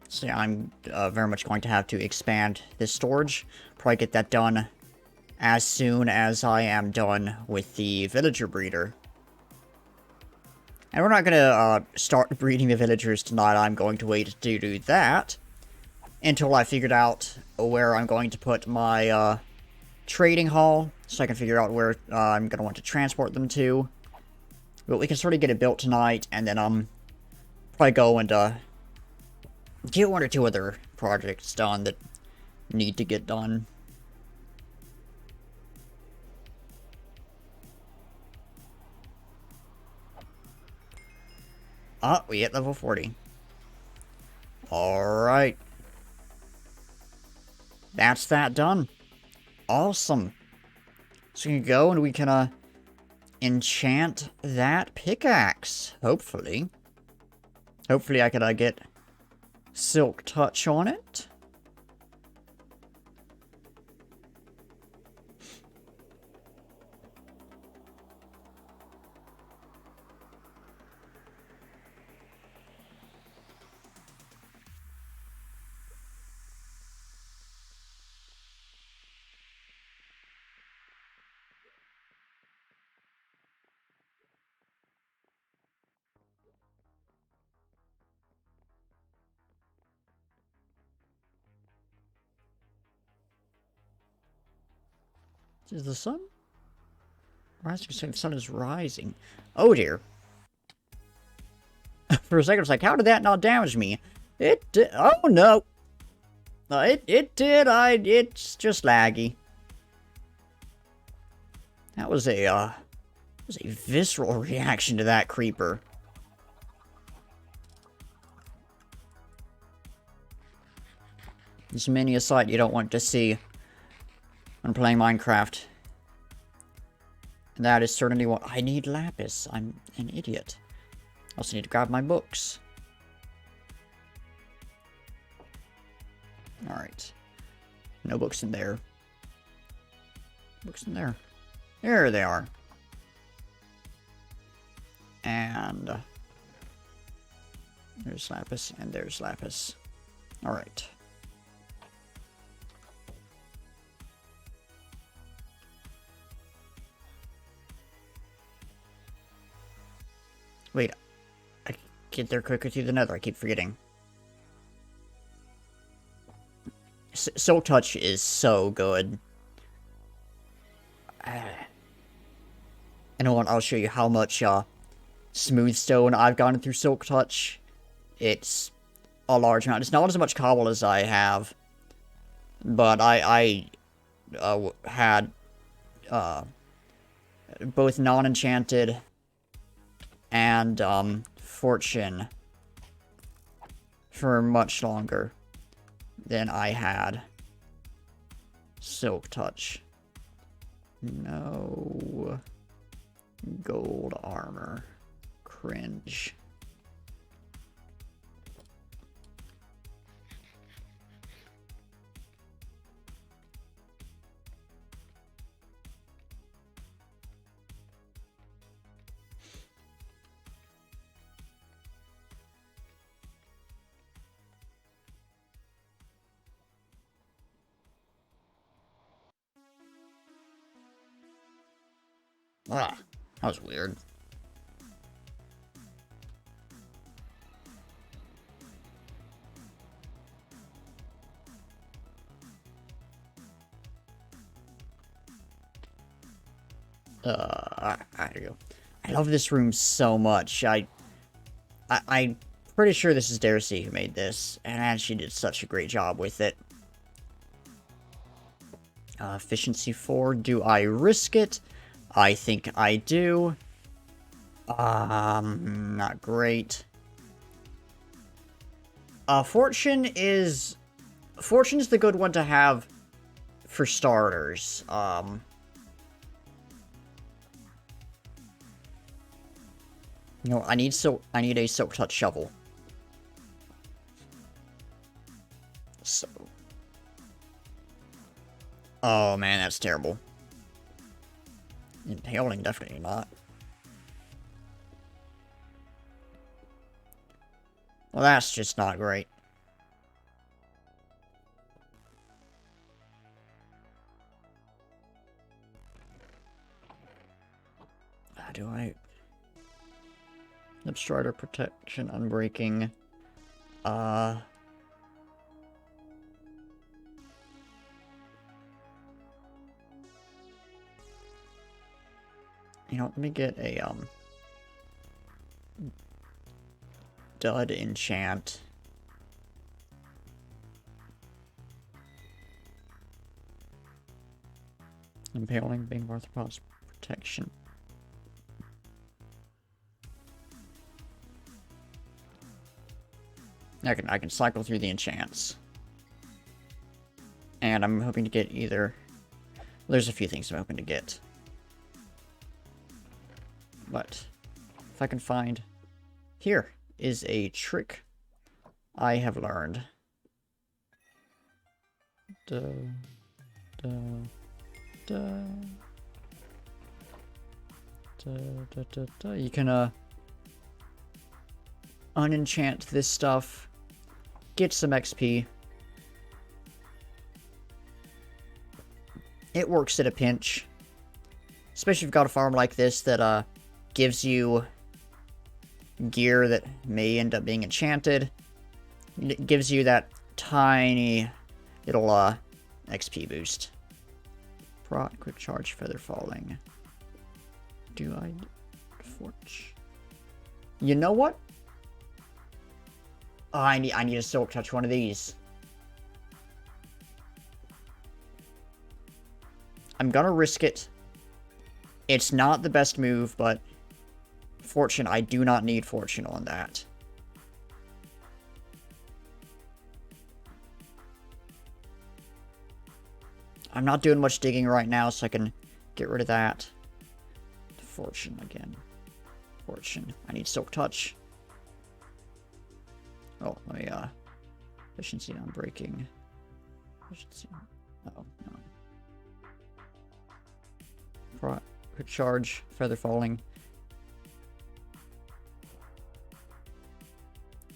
So yeah, I'm very much going to have to expand this storage. Probably get that done as soon as I am done with the villager breeder. And we're not going to start breeding the villagers tonight. I'm going to wait to do that until I figured out where I'm going to put my trading hall, so I can figure out where I'm going to want to transport them to. But we can sort of get it built tonight, and then probably go and get one or two other projects done that need to get done. Ah, we hit level 40. Alright. That's that done. Awesome. So we can go and we can enchant that pickaxe. Hopefully. Hopefully I could get Silk Touch on it. Is the sun rising? The sun is rising. Oh dear. For a second, I was like, how did that not damage me? It did. Oh no. It did. It's just laggy. That was a visceral reaction to that creeper. There's many a sight you don't want to see when playing Minecraft. And that is certainly what I need. Lapis. I'm an idiot. I also need to grab my books. Alright. No books in there. Books in there. There they are. And there's lapis, and there's lapis. Alright. Wait, I get there quicker through the nether. I keep forgetting. Silk Touch is so good. You know what? I'll show you how much smooth stone I've gotten through Silk Touch. It's a large amount. It's not as much cobble as I have, but I had both non-enchanted and fortune for much longer than I had Silk Touch. No gold armor. Cringe. Ah, that was weird. There you go. I love this room so much. I'm pretty sure this is Darcy who made this, and she did such a great job with it. Efficiency 4, do I risk it? I think I do. Not great. Fortune is the good one to have for starters. You know, I need a Silk Touch shovel. So. Oh man, that's terrible. Impaling, definitely not. Well, that's just not great. Do I... Obstructor protection, unbreaking. You know, let me get a, dud enchant. Impaling, being orthopod protection. I can cycle through the enchants. And I'm hoping to get either... There's a few things I'm hoping to get. But if I can find... Here is a trick I have learned. You can unenchant this stuff, get some XP. It works at a pinch. Especially if you've got a farm like this that gives you gear that may end up being enchanted. It gives you that tiny little XP boost. Prot, quick charge, feather falling. Do I forge? You know what? Oh, I need a silk touch one of these. I'm gonna risk it. It's not the best move, but fortune, I do not need fortune on that. I'm not doing much digging right now, so I can get rid of that. Fortune again. Fortune. I need silk touch. Oh, let me, efficiency on breaking. Efficiency. Oh, no. Prot, quick charge, feather falling.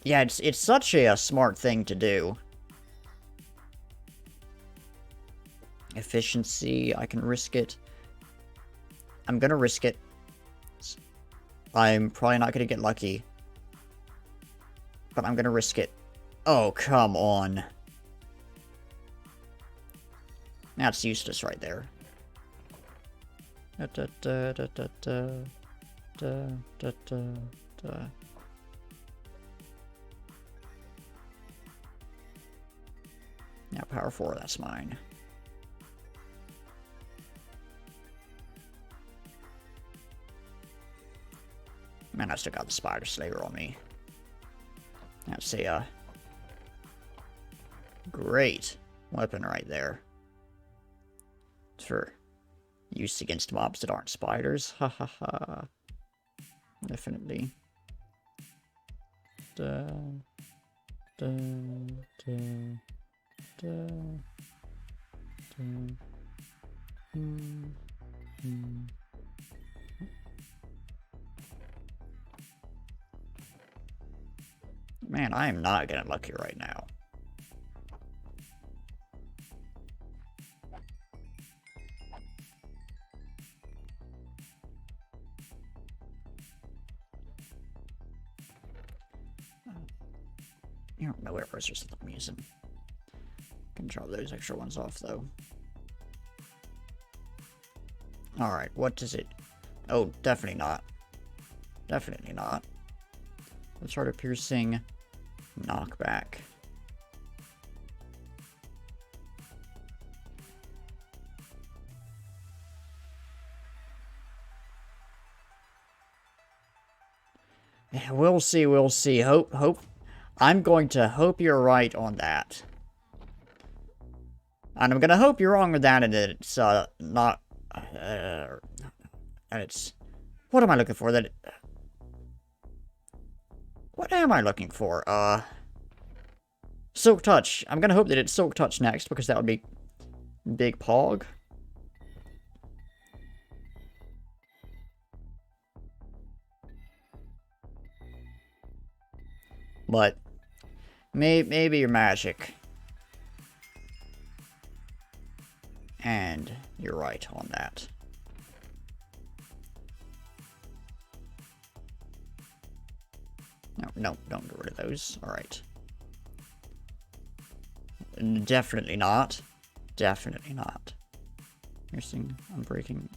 Yeah, it's such a smart thing to do. Efficiency, I can risk it. I'm gonna risk it. I'm probably not gonna get lucky. But I'm gonna risk it. Oh, come on. That's useless right there. Now power 4, that's mine. Man, I still got the Spider Slayer on me. That's a great weapon right there. It's for use against mobs that aren't spiders. Ha ha ha. Definitely. Man, I am not getting lucky right now. You don't know where versus I'm using. Can drop those extra ones off though. Alright, what does it... Oh, definitely not. Definitely not. Let's try to piercing knockback. Yeah, we'll see, we'll see. Hope. I'm going to hope you're right on that. And I'm gonna hope you're wrong with that and that it's, not... and it's... What am I looking for? What am I looking for? Silk Touch. I'm gonna hope that it's Silk Touch next, because that would be big pog. But Maybe you're magic. And you're right on that. No, don't get rid of those. Alright. Definitely not. Definitely not. Piercing, unbreaking,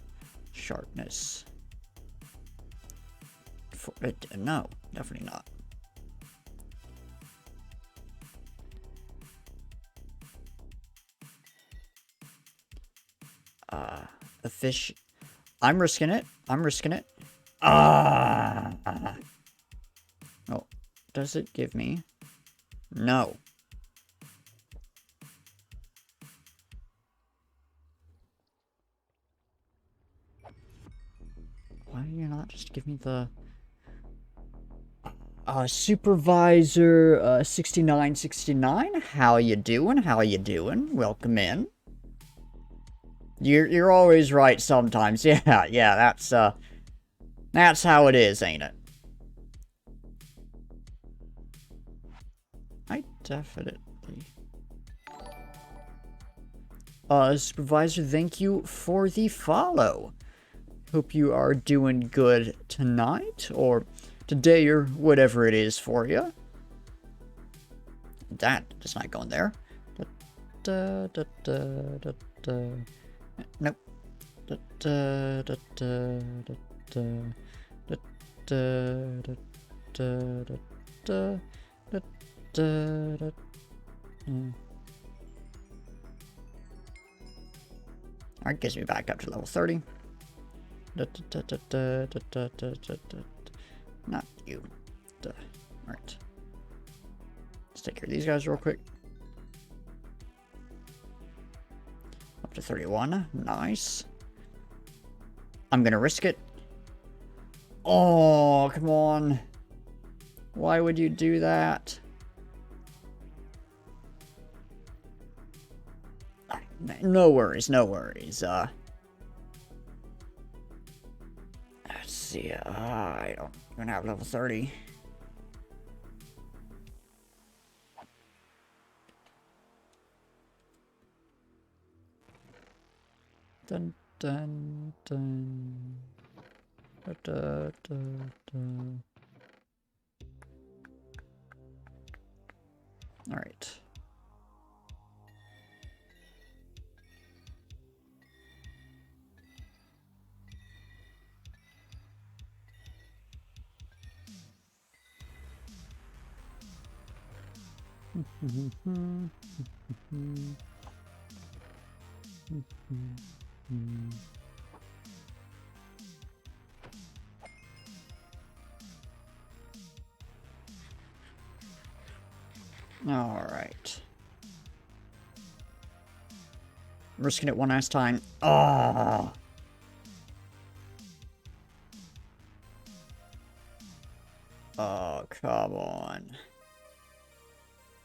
sharpness. No, definitely not. The fish. I'm risking it. I'm risking it. Oh, does it give me? No. Why do you not just give me the Supervisor 6969? How you doing? How you doing? Welcome in. You're always right sometimes. Yeah, that's how it is, ain't it? I definitely. Supervisor, thank you for the follow. Hope you are doing good tonight, or today, or whatever it is for you. That is not going there. Nope. Alright, gets me back up to level 30. Not you. Alright. Let's take care of these guys real quick. Up to 31. Nice. I'm gonna risk it. Oh, come on. Why would you do that? No worries, no worries. Let's see. I don't even have level 30. Dun dun dun. Da, da, da, da. All right. All right. Risking it one last time. Oh. Oh, come on.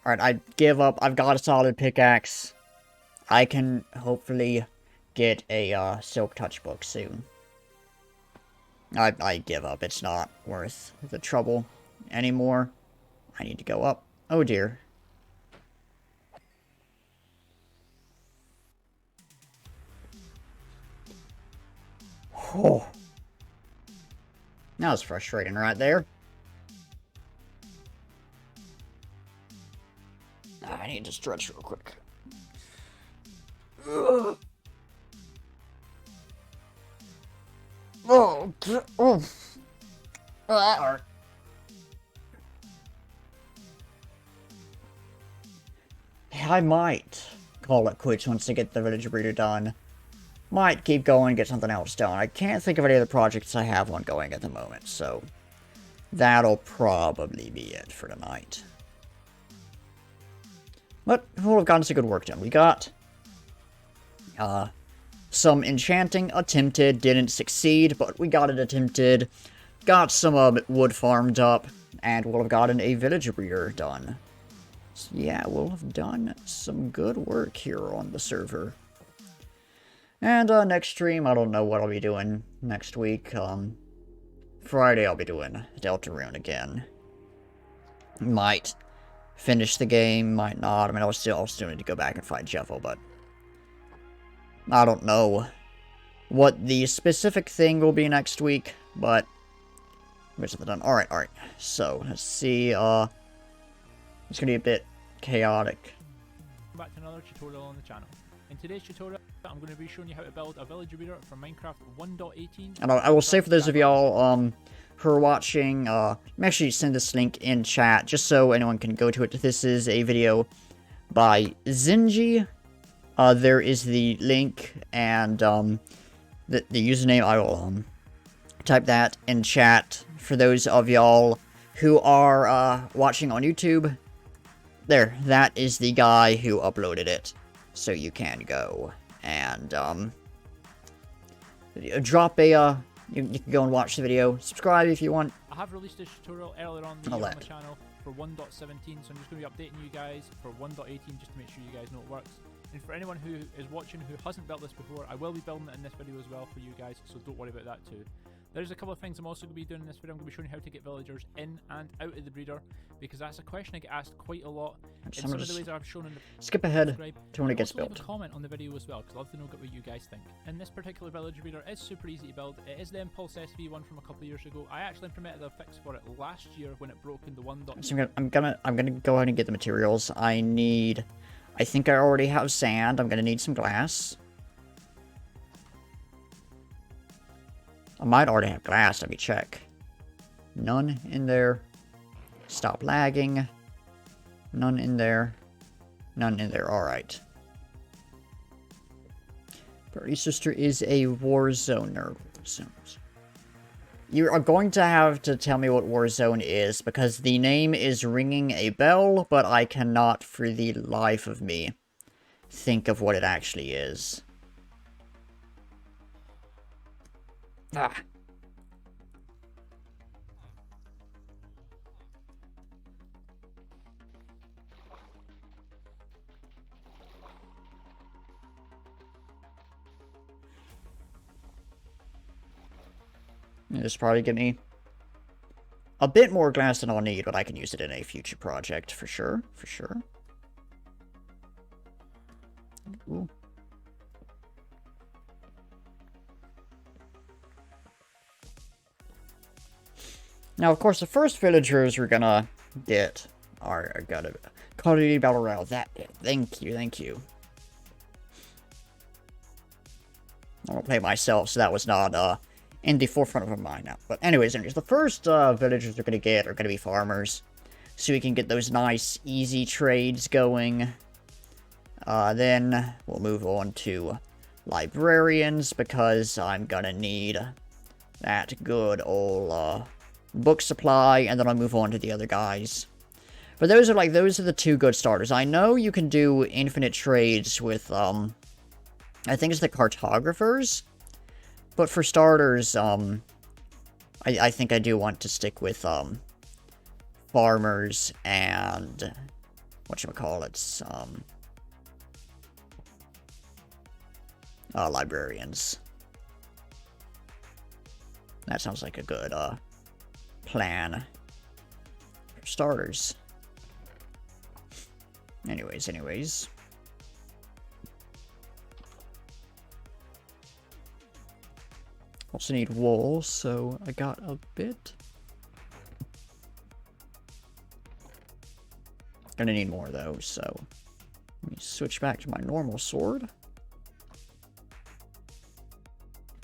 Alright, I give up. I've got a solid pickaxe. I can hopefully get a Silk Touch book soon. I give up. It's not worth the trouble anymore. I need to go up. Oh dear. Oh. That was frustrating right there. I need to stretch real quick. Ugh. Oh, oh. That hurt. I might call it quits once I get the village breeder done. Might keep going, get something else done. I can't think of any other projects I have ongoing at the moment, so that'll probably be it for tonight. But we'll have gotten some good work done. We got some enchanting attempted, didn't succeed, but we got it attempted. Got some wood farmed up, and we'll have gotten a village breeder done. So yeah, we'll have done some good work here on the server. And next stream, I don't know what I'll be doing next week. Friday I'll be doing Deltarune again. Might finish the game, might not. I mean, I'll still need to go back and fight Jeffel, but I don't know what the specific thing will be next week, but get something done. Alright. So, let's see, it's gonna be a bit chaotic. Back to another tutorial on the channel. In today's tutorial, I'm going to be showing you how to build a village breeder from Minecraft 1.18. And I will say for those of y'all, who are watching, I'm actually send this link in chat, just so anyone can go to it. This is a video by Zinji. There is the link, and, the username. I will, type that in chat for those of y'all who are, watching on YouTube. There, that is the guy who uploaded it. So you can go and, drop a, you can go and watch the video. Subscribe if you want. I have released this tutorial earlier on the channel for 1.17, so I'm just going to be updating you guys for 1.18 just to make sure you guys know it works. And for anyone who is watching who hasn't built this before, I will be building it in this video as well for you guys, so don't worry about that too. There's a couple of things I'm also going to be doing in this video. I'm going to be showing you how to get villagers in and out of the breeder, because that's a question I get asked quite a lot. In some of the ways I've shown in the skip ahead to when it gets built. Leave a comment on the video as well, because I'd love to know what you guys think. And this particular villager breeder is super easy to build. It is the Impulse SV one from a couple of years ago. I actually implemented a fix for it last year when it broke into 1. So I'm gonna go ahead and get the materials. I think I already have sand. I'm gonna need some glass. I might already have glass, let me check. None in there. Stop lagging. None in there. None in there, alright. Birdie Sister is a war zoner. You are going to have to tell me what war zone is, because the name is ringing a bell, but I cannot for the life of me think of what it actually is. Ah. This probably give me a bit more glass than I'll need, but I can use it in a future project for sure. Ooh. Now, of course, the first villagers we're gonna get are gonna Call of Duty Battle Royale. Thank you. I don't play myself, so that was not in the forefront of my mind now. But anyways, the first villagers we're gonna get are gonna be farmers, so we can get those nice, easy trades going. Then we'll move on to librarians, because I'm gonna need that good old book supply, and then I'll move on to the other guys. But those are the two good starters. I know you can do infinite trades with I think it's the cartographers, but for starters, I think I do want to stick with farmers and whatchamacallits, librarians. That sounds like a good plan for starters. Anyways. Also need wool, so I got a bit. Gonna need more though, so let me switch back to my normal sword.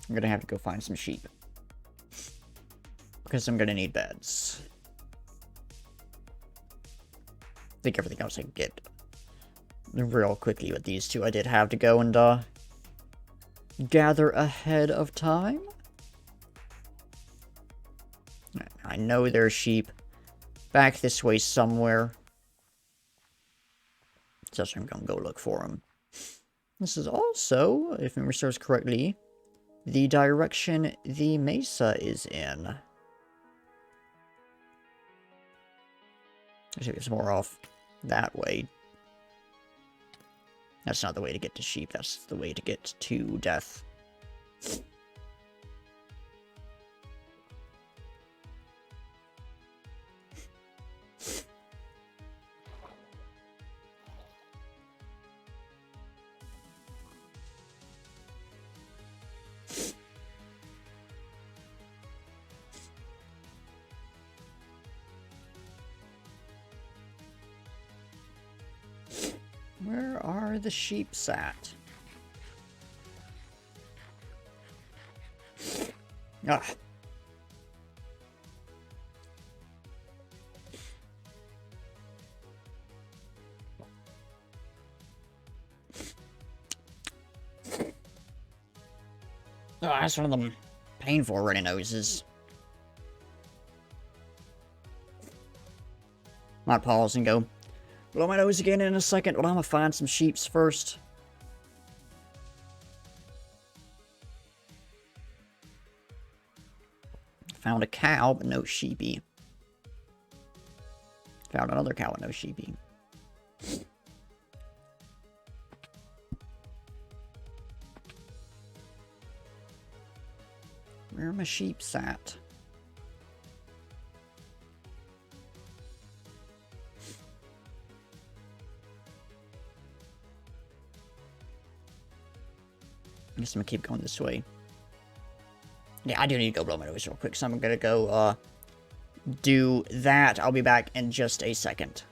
I'm gonna have to go find some sheep, because I'm gonna need beds. I think everything else I can get real quickly with these two. I did have to go and gather ahead of time. I know there's sheep back this way somewhere, so I'm gonna go look for them. This is also, if memory serves correctly, the direction the mesa is in. Actually, it's more off that way. That's not the way to get to sheep, that's the way to get to death. Where are the sheep at? Ah. Oh, that's one of them painful runny noses. Might pause and go, blow my nose again in a second, but I'm gonna find some sheeps first. Found a cow, but no sheepy. Found another cow, but no sheepy. Where are my sheeps at? I guess I'm gonna keep going this way. Yeah, I do need to go blow my nose real quick, so I'm gonna go, do that. I'll be back in just a second.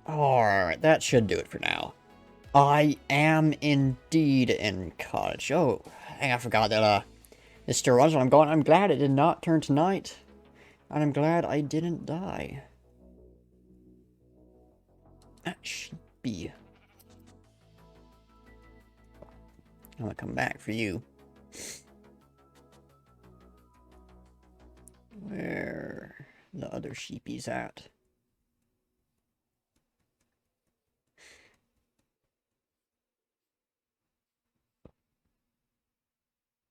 Alright, that should do it for now. I am indeed in college. Oh, hey, I forgot that, it's still runs when I'm going. I'm glad it did not turn to night. And I'm glad I didn't die. That should be. I'm gonna come back for you. Where the other sheepies at?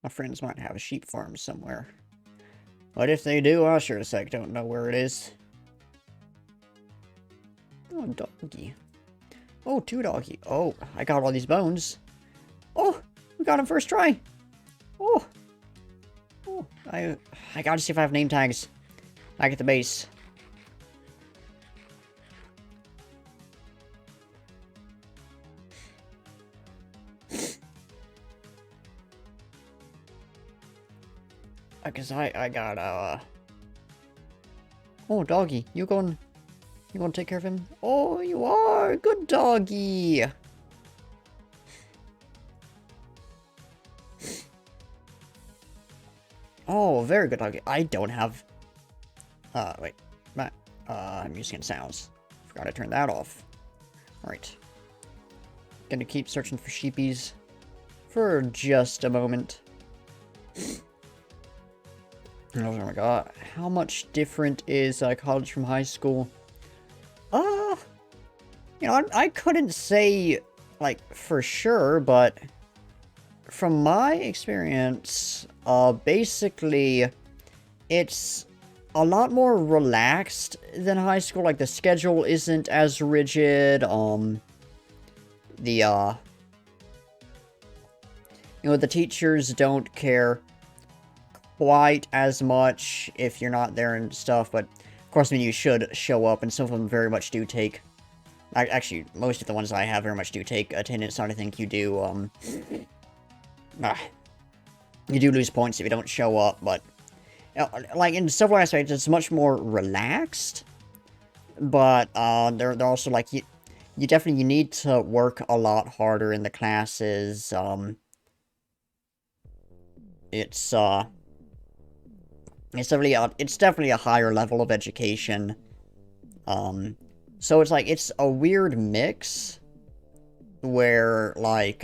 My friends might have a sheep farm somewhere. But if they do, I sure as heck don't know where it is. Oh, doggy. Oh, two doggy. Oh, I got all these bones. Oh, we got him first try. Oh. Oh, I gotta see if I have name tags. Back at the base. Because I got, oh, doggy, you gonna take care of him? Oh, you are! Good doggy! Oh, very good doggy. I don't have, wait, I'm using sounds. Forgot to turn that off. Alright. Gonna keep searching for sheepies for just a moment. Oh my god, how much different is college from high school? You know, I couldn't say, like, for sure, but from my experience, basically, it's a lot more relaxed than high school. Like, the schedule isn't as rigid. The teachers don't care quite as much if you're not there and stuff, but of course, I mean, you should show up, and some of them very much do take... Actually, most of the ones I have very much do take attendance, and I think you do, you do lose points if you don't show up, but... like, in several aspects, it's much more relaxed, but, they're also, like, you definitely, you need to work a lot harder in the classes, it's definitely a higher level of education, so it's, like, it's a weird mix, where, like,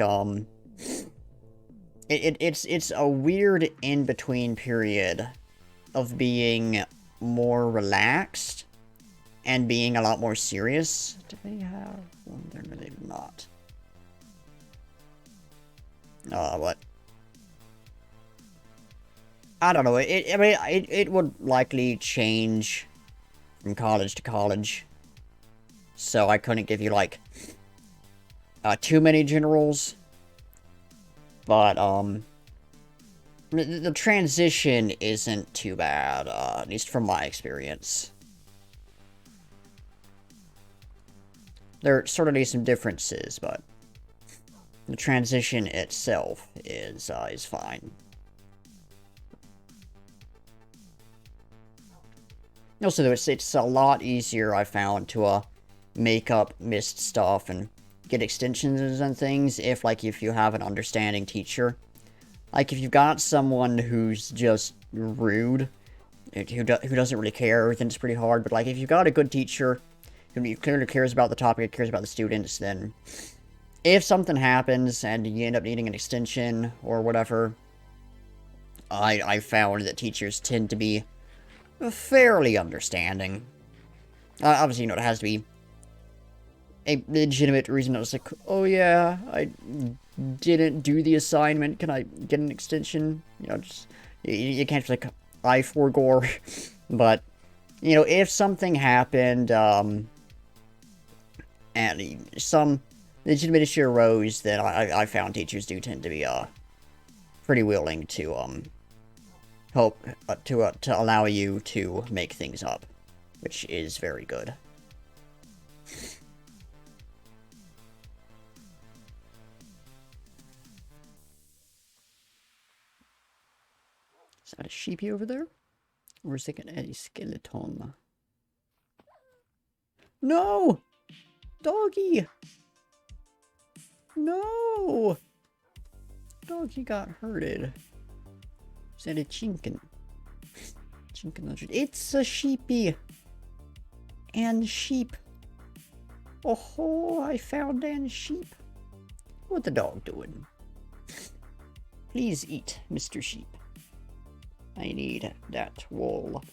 it's a weird in-between period of being more relaxed and being a lot more serious. Do they have one there? No, they do not. What? I don't know. I mean, it would likely change from college to college. So I couldn't give you, like, too many generals. But, the transition isn't too bad, at least from my experience. There are certainly some differences, but the transition itself is fine. Also, though, it's a lot easier, I found, to, make up missed stuff and get extensions and things if you have an understanding teacher. Like, if you've got someone who's just rude, who doesn't really care, then it's pretty hard. But, like, if you've got a good teacher who clearly cares about the topic, cares about the students, then if something happens and you end up needing an extension or whatever, I found that teachers tend to be fairly understanding. Obviously, it has to be a legitimate reason. I was like, oh yeah, I didn't do the assignment, can I get an extension? Just, you can't just, like, I forgore. But, if something happened, and some legitimate issue arose, then I found teachers do tend to be, pretty willing to, help, to allow you to make things up, which is very good. Is that a sheepy over there? Or is it a skeleton? No! Doggy! No! Doggy got hurted. Is that a chinkin? Chinkin. It's a sheepy! And sheep. Oh, I found an sheep. What the dog doing? Please eat, Mr. Sheep. I need that wool.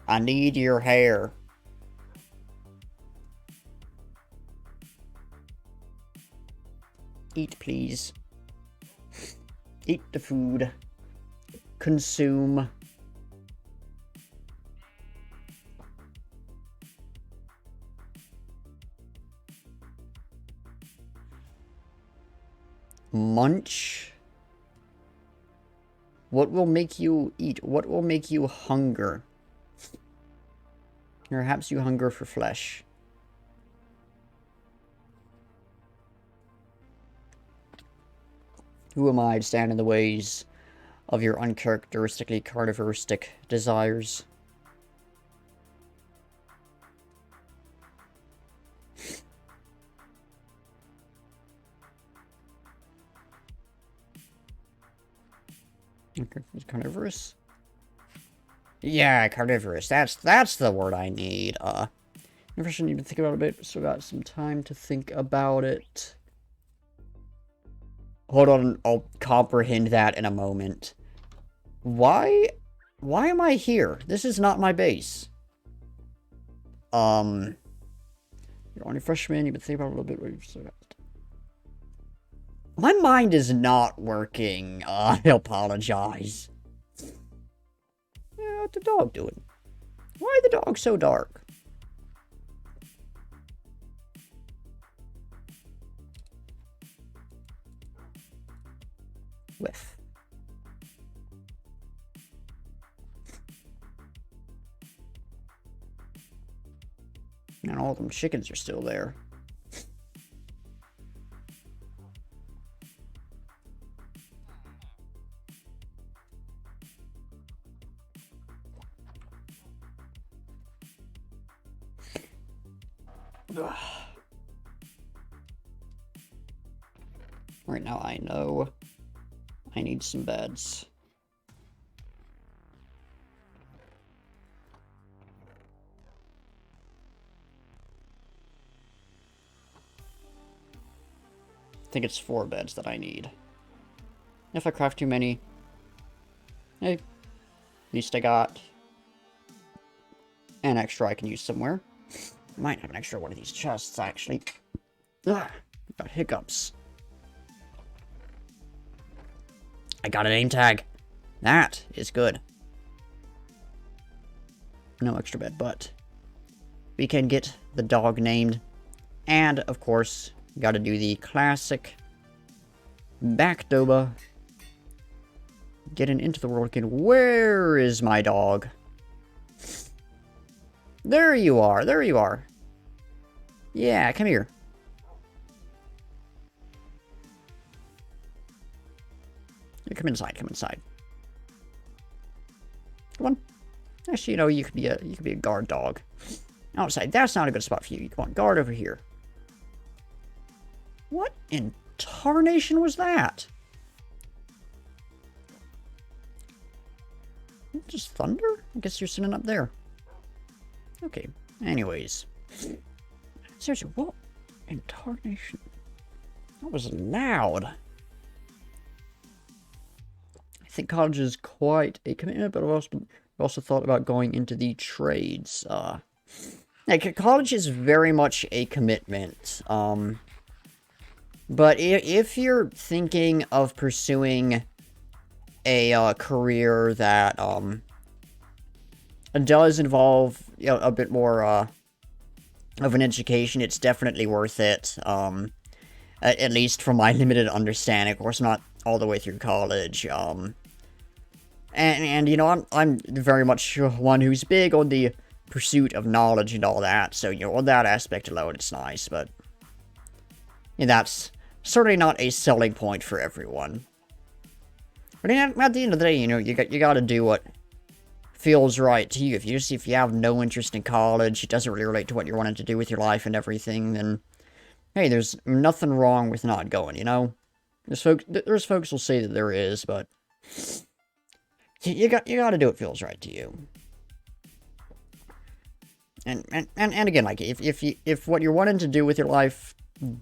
I need your hair. Eat, please. Eat the food. Consume. Munch. What will make you eat? What will make you hunger? Perhaps you hunger for flesh. Who am I to stand in the ways of your uncharacteristically carnivoristic desires? Carnivorous? Yeah, carnivorous. That's the word I need. I should need to think about it a bit. Still got some time to think about it. Hold on, I'll comprehend that in a moment. Why am I here? This is not my base. You're only freshman, you've been thinking about it a little bit. What you've still got. My mind is not working. I apologize. Yeah, what's the dog doing? Why the dog so dark? Whiff. And all them chickens are still there. Right now I know I need some beds. I think it's 4 beds that I need. If I craft too many, hey, at least I got an extra I can use somewhere. Might have an extra one of these chests, actually. Ugh, got hiccups. I got a name tag. That is good. No extra bed, but we can get the dog named. And, of course, gotta do the classic backdoba. Getting into the world again. Where is my dog? There you are. There you are. Yeah, come here. Come inside. Come inside. Come on. Actually, you know, you could be a guard dog. Outside. That's not a good spot for you. You want guard over here. What in tarnation was that? Just thunder? I guess you're sitting up there. Okay. Anyways. Seriously, what in tarnation? That was loud. I think college is quite a commitment, but I've also thought about going into the trades. Like, college is very much a commitment. But if you're thinking of pursuing a career that does involve, you know, a bit more of an education, it's definitely worth it. At least from my limited understanding. Of course, not all the way through college. And you know, I'm very much one who's big on the pursuit of knowledge and all that. So, you know, on that aspect alone, it's nice. But you know, that's certainly not a selling point for everyone. But at the end of the day, you know, you got to do what feels right to you. If you have no interest in college, it doesn't really relate to what you're wanting to do with your life and everything, then hey, there's nothing wrong with not going. You know, there's folks who'll say that there is, but you got to do what feels right to you. And again, like if what you're wanting to do with your life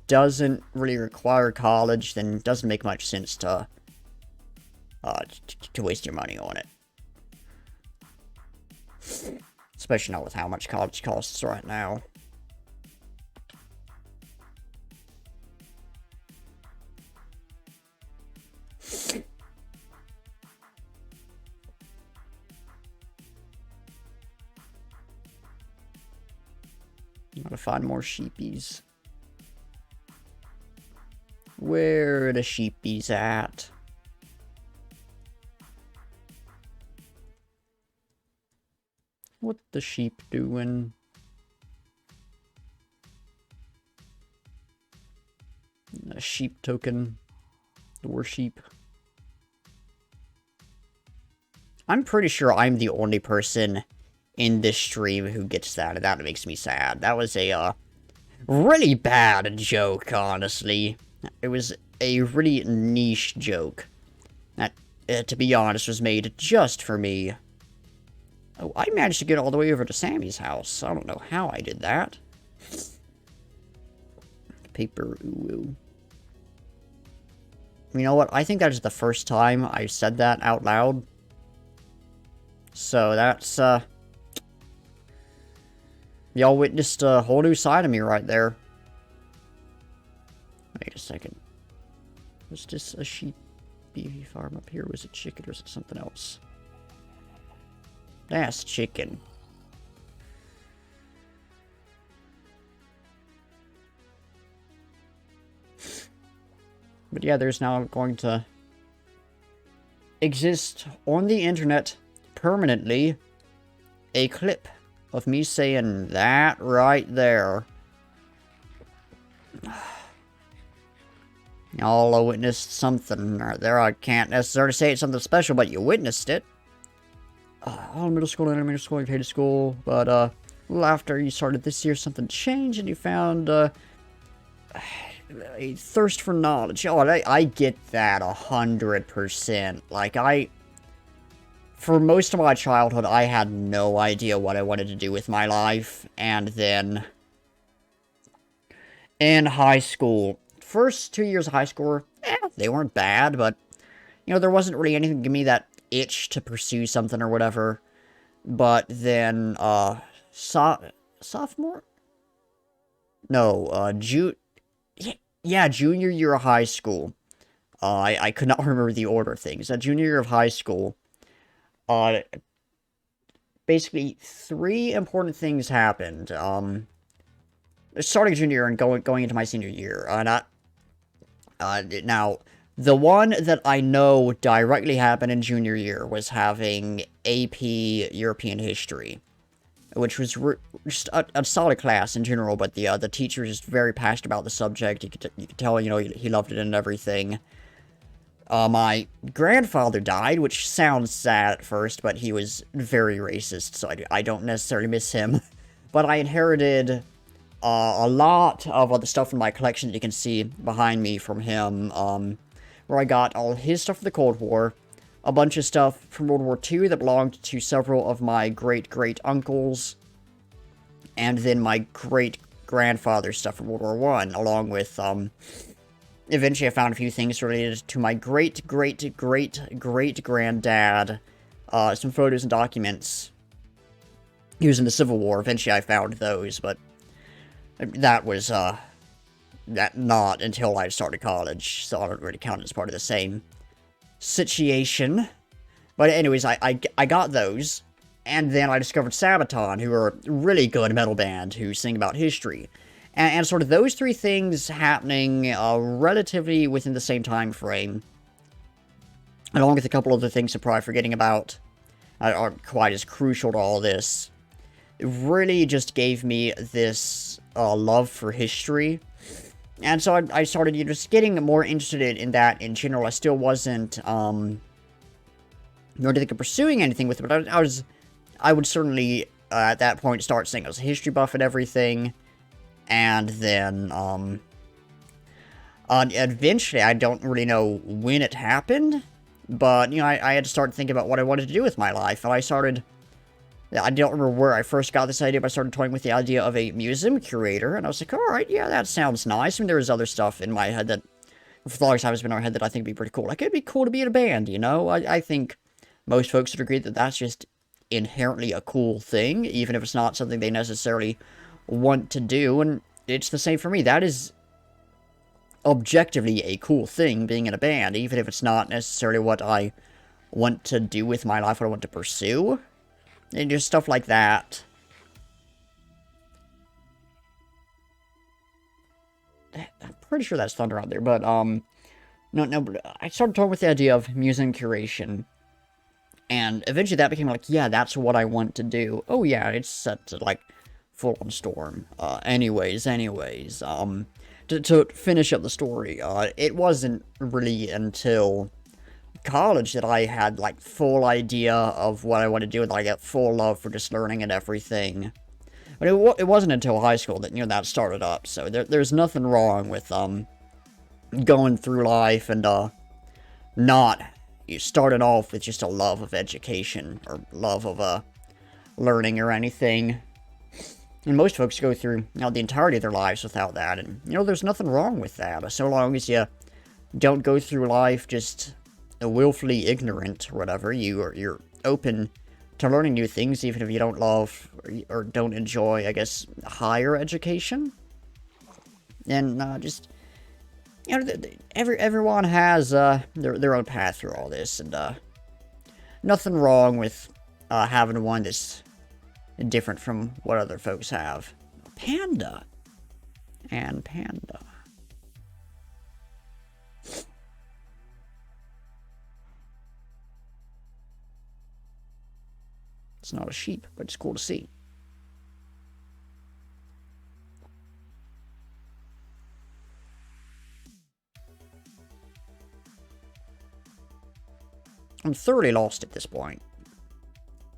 doesn't really require college, then it doesn't make much sense to waste your money on it. Especially not with how much college costs right now. Gotta find more sheepies. Where are the sheepies at? What the sheep doing? A sheep token. Door sheep. I'm pretty sure I'm the only person in this stream who gets that, and that makes me sad. That was a, really bad joke, honestly. It was a really niche joke. That, to be honest, was made just for me. Oh, I managed to get all the way over to Sammy's house. I don't know how I did that. Paper ooh. You know what? I think that is the first time I said that out loud. So that's, y'all witnessed a whole new side of me right there. Wait a second. Was this a sheep beefy farm up here? Was it chicken or is it something else? That's chicken. But yeah, there's now going to exist on the internet permanently a clip of me saying that right there. Y'all witnessed something right there. I can't necessarily say it's something special, but you witnessed it. All middle school, elementary school, you hated school, but a little after you started this year, something changed, and you found a thirst for knowledge. Oh, I get that 100%. Like, for most of my childhood, I had no idea what I wanted to do with my life, and then in high school, first 2 years of high school, they weren't bad, but, you know, there wasn't really anything to give me that itch to pursue something or whatever. But then, sophomore? No, junior year of high school. I could not remember the order of things. Junior year of high school, basically 3 important things happened. Starting junior year and going into my senior year. Now, the one that I know directly happened in junior year was having AP European History, which was just a solid class in general, but the teacher was just very passionate about the subject. You could tell, you know, he loved it and everything. My grandfather died, which sounds sad at first, but he was very racist, so I don't necessarily miss him. But I inherited a lot of other stuff in my collection that you can see behind me from him, where I got all his stuff from the Cold War, a bunch of stuff from World War II that belonged to several of my great-great-uncles, and then my great-grandfather's stuff from World War I, along with, eventually I found a few things related to my great-great-great-great-granddad, some photos and documents. He was in the Civil War. Eventually I found those, but that was, not until I started college, so I don't really count it as part of the same situation. But anyways, I got those, and then I discovered Sabaton, who are a really good metal band who sing about history. And sort of those 3 things happening relatively within the same time frame, along with a couple other things I'm probably forgetting about, aren't quite as crucial to all this. It really just gave me this love for history. And so I started just getting more interested in that in general. I still wasn't, nor did I think of pursuing anything with it, but I would certainly, at that point, start saying I was a history buff and everything. And then, eventually, I don't really know when it happened, but, you know, I had to start thinking about what I wanted to do with my life, and I don't remember where I first got this idea, but I started toying with the idea of a museum curator, and I was like, alright, yeah, that sounds nice. I mean, there was other stuff in my head that, for the longest time, has been in my head that I think would be pretty cool. Like, it'd be cool to be in a band, you know? I think most folks would agree that that's just inherently a cool thing, even if it's not something they necessarily want to do, and it's the same for me. That is objectively a cool thing, being in a band, even if it's not necessarily what I want to do with my life, what I want to pursue. And just stuff like that. I'm pretty sure that's thunder out there, but, no, I started talking with the idea of museum curation. And eventually that became like, yeah, that's what I want to do. Oh yeah, it's set to, like, full-on storm. Anyways, to finish up the story, it wasn't really until college that I had, like, full idea of what I wanted to do, and, like, a full love for just learning and everything. But it wasn't until high school that, you know, that started up, so there's nothing wrong with, going through life and, not starting off with just a love of education, or love of, learning or anything. And most folks go through, you know, the entirety of their lives without that, and, you know, there's nothing wrong with that, so long as you don't go through life just willfully ignorant or whatever. You're open to learning new things, even if you don't love or don't enjoy, I guess, higher education. And just, you know, everyone has their own path through all this, and nothing wrong with having one that's different from what other folks have. Panda. It's not a sheep, but it's cool to see. I'm thoroughly lost at this point.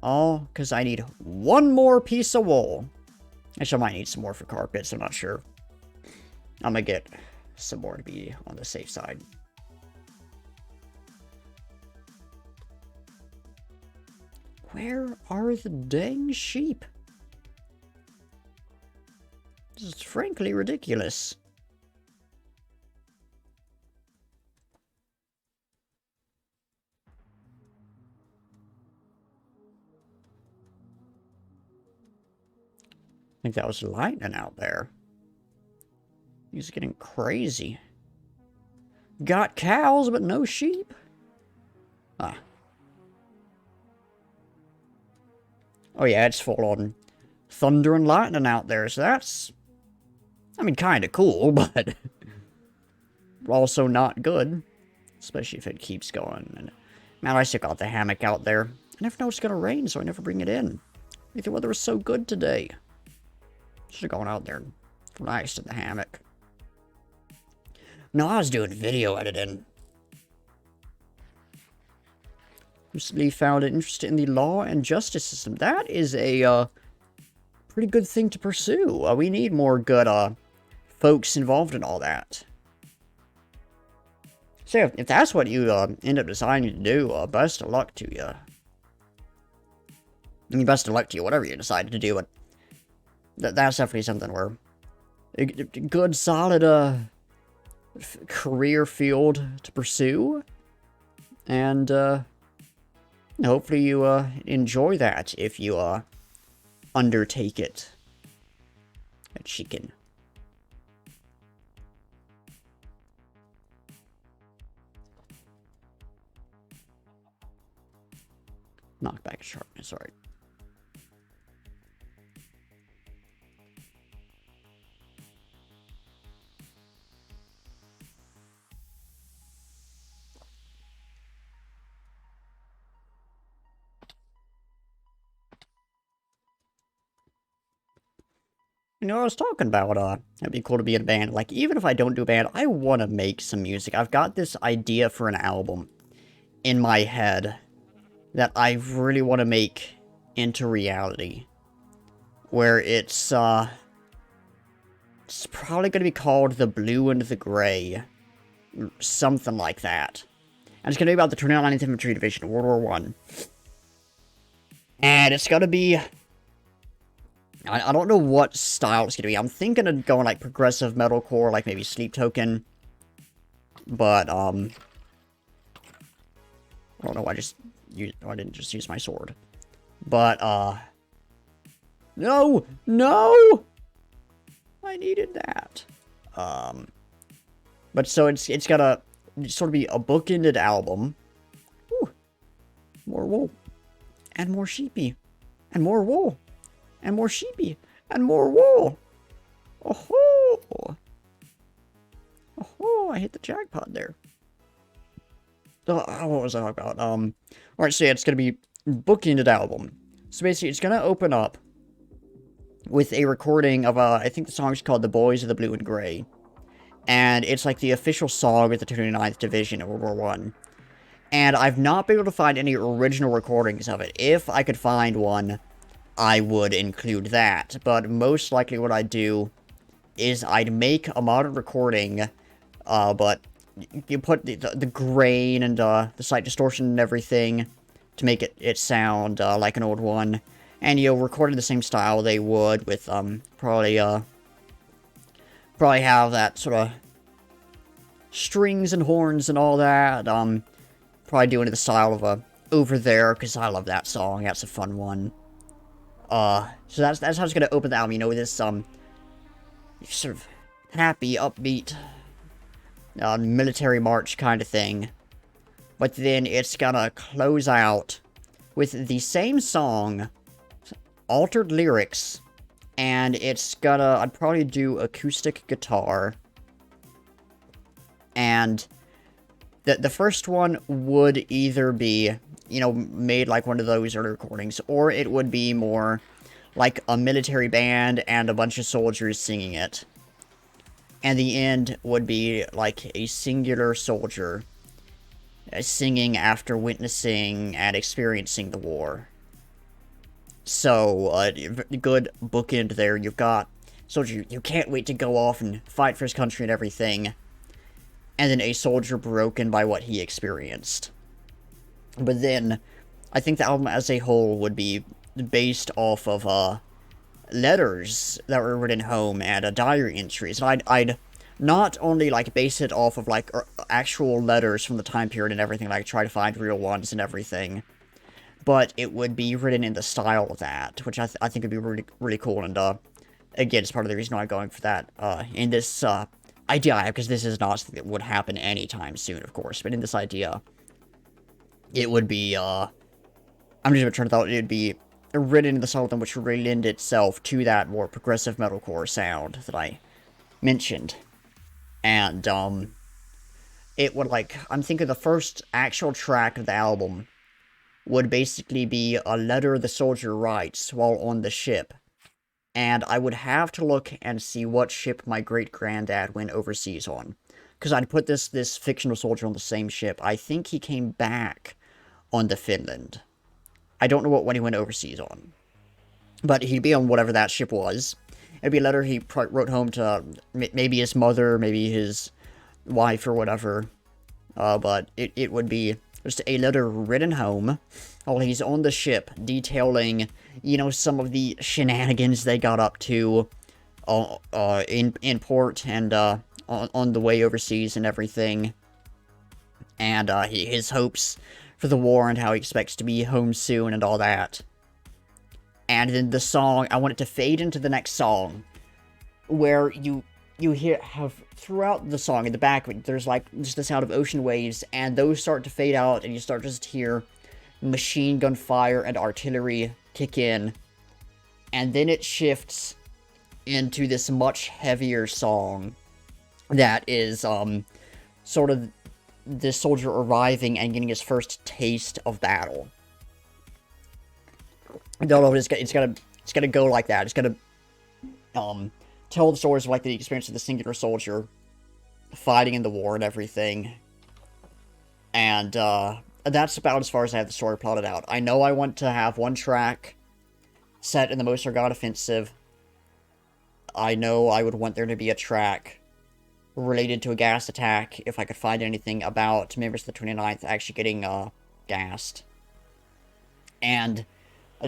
All because I need one more piece of wool. Actually, I might need some more for carpets, I'm not sure. I'm gonna get some more to be on the safe side. Where are the dang sheep? This is frankly ridiculous. I think that was lightning out there. He's getting crazy. Got cows, but no sheep? Ah. Oh yeah, it's full on thunder and lightning out there, so that's... I mean, kind of cool, but... also not good. Especially if it keeps going. And man, I still got the hammock out there. I never know it's gonna rain, so I never bring it in. The weather was so good today. Should have gone out there and relaxed in the hammock. No, I was doing video editing. Recently found an interest in the law and justice system. That is a pretty good thing to pursue. We need more good folks involved in all that. So if that's what you end up deciding to do, best of luck to you. I mean, best of luck to you, whatever you decide to do. But that's definitely something where a good, solid career field to pursue. And hopefully you enjoy that if you undertake it. A chicken. Knockback sharpness, alright. You know, I was talking about, it'd be cool to be in a band. Like, even if I don't do a band, I want to make some music. I've got this idea for an album in my head that I really want to make into reality. Where it's probably going to be called The Blue and the Gray. Something like that. And it's going to be about the 29th Infantry Division, World War I. And it's going to be... I don't know what style it's going to be. I'm thinking of going, like, progressive metalcore, like maybe Sleep Token. But, I don't know, I didn't just use my sword. But, no! No! I needed that. But so it's gotta sort of be a bookended album. Ooh. More wool. And more sheepy. And more wool. And more sheepy. And more wool. Oh-ho! Oh-ho! I hit the jackpot there. What was I talking about? Alright, so yeah, it's gonna be bookended album. So basically, it's gonna open up with a recording of, I think the song's called The Boys of the Blue and Gray. And it's like the official song of the 29th Division of World War I. And I've not been able to find any original recordings of it. If I could find one, I would include that. But most likely what I'd do is I'd make a modern recording, but you put the grain and the slight distortion and everything to make it sound like an old one. And you record in the same style they would with probably have that sort of strings and horns and all that. Probably do it in the style of Over There, because I love that song. That's a fun one. So that's how it's gonna open the album. You know, with this sort of happy, upbeat military march kind of thing. But then it's gonna close out with the same song, altered lyrics, and it's gonna, I'd probably do acoustic guitar. And the first one would either be you know, made like one of those early recordings, or it would be more like a military band and a bunch of soldiers singing it. And the end would be like a singular soldier singing after witnessing and experiencing the war. So, good bookend there. You've got soldier, you can't wait to go off and fight for his country and everything. And then a soldier broken by what he experienced. But then, I think the album as a whole would be based off of, letters that were written home and diary entries. And I'd not only like base it off of like actual letters from the time period and everything, like try to find real ones and everything, but it would be written in the style of that, which I think would be really, really cool. And again, it's part of the reason why I'm going for that in this idea, because this is not something that would happen anytime soon, of course, but in this idea, it would be I'm just gonna turn it out, it would be written in the style of them, which would really lend itself to that more progressive metalcore sound that I mentioned. And it would, like, I'm thinking the first actual track of the album would basically be a letter the soldier writes while on the ship. And I would have to look and see what ship my great-granddad went overseas on. Because I'd put this fictional soldier on the same ship. I think he came back on the Finland. I don't know what one he went overseas on. But he'd be on whatever that ship was. It'd be a letter he wrote home to maybe his mother, maybe his wife or whatever. But it would be just a letter written home while he's on the ship, detailing, you know, some of the shenanigans they got up to in port and on the way overseas and everything. And his hopes for the war and how he expects to be home soon and all that. And then the song, I want it to fade into the next song, where you have throughout the song, in the back of it, there's like just the sound of ocean waves, and those start to fade out, and you start just to hear machine gun fire and artillery kick in, and then it shifts into this much heavier song that is sort of this soldier arriving and getting his first taste of battle. No, it's gonna go like that. It's gonna tell the stories of like the experience of the singular soldier fighting in the war and everything. And that's about as far as I have the story plotted out. I know I want to have one track set in the Moser God Offensive. I know I would want there to be a track related to a gas attack, if I could find anything about members of the 29th actually getting gassed. And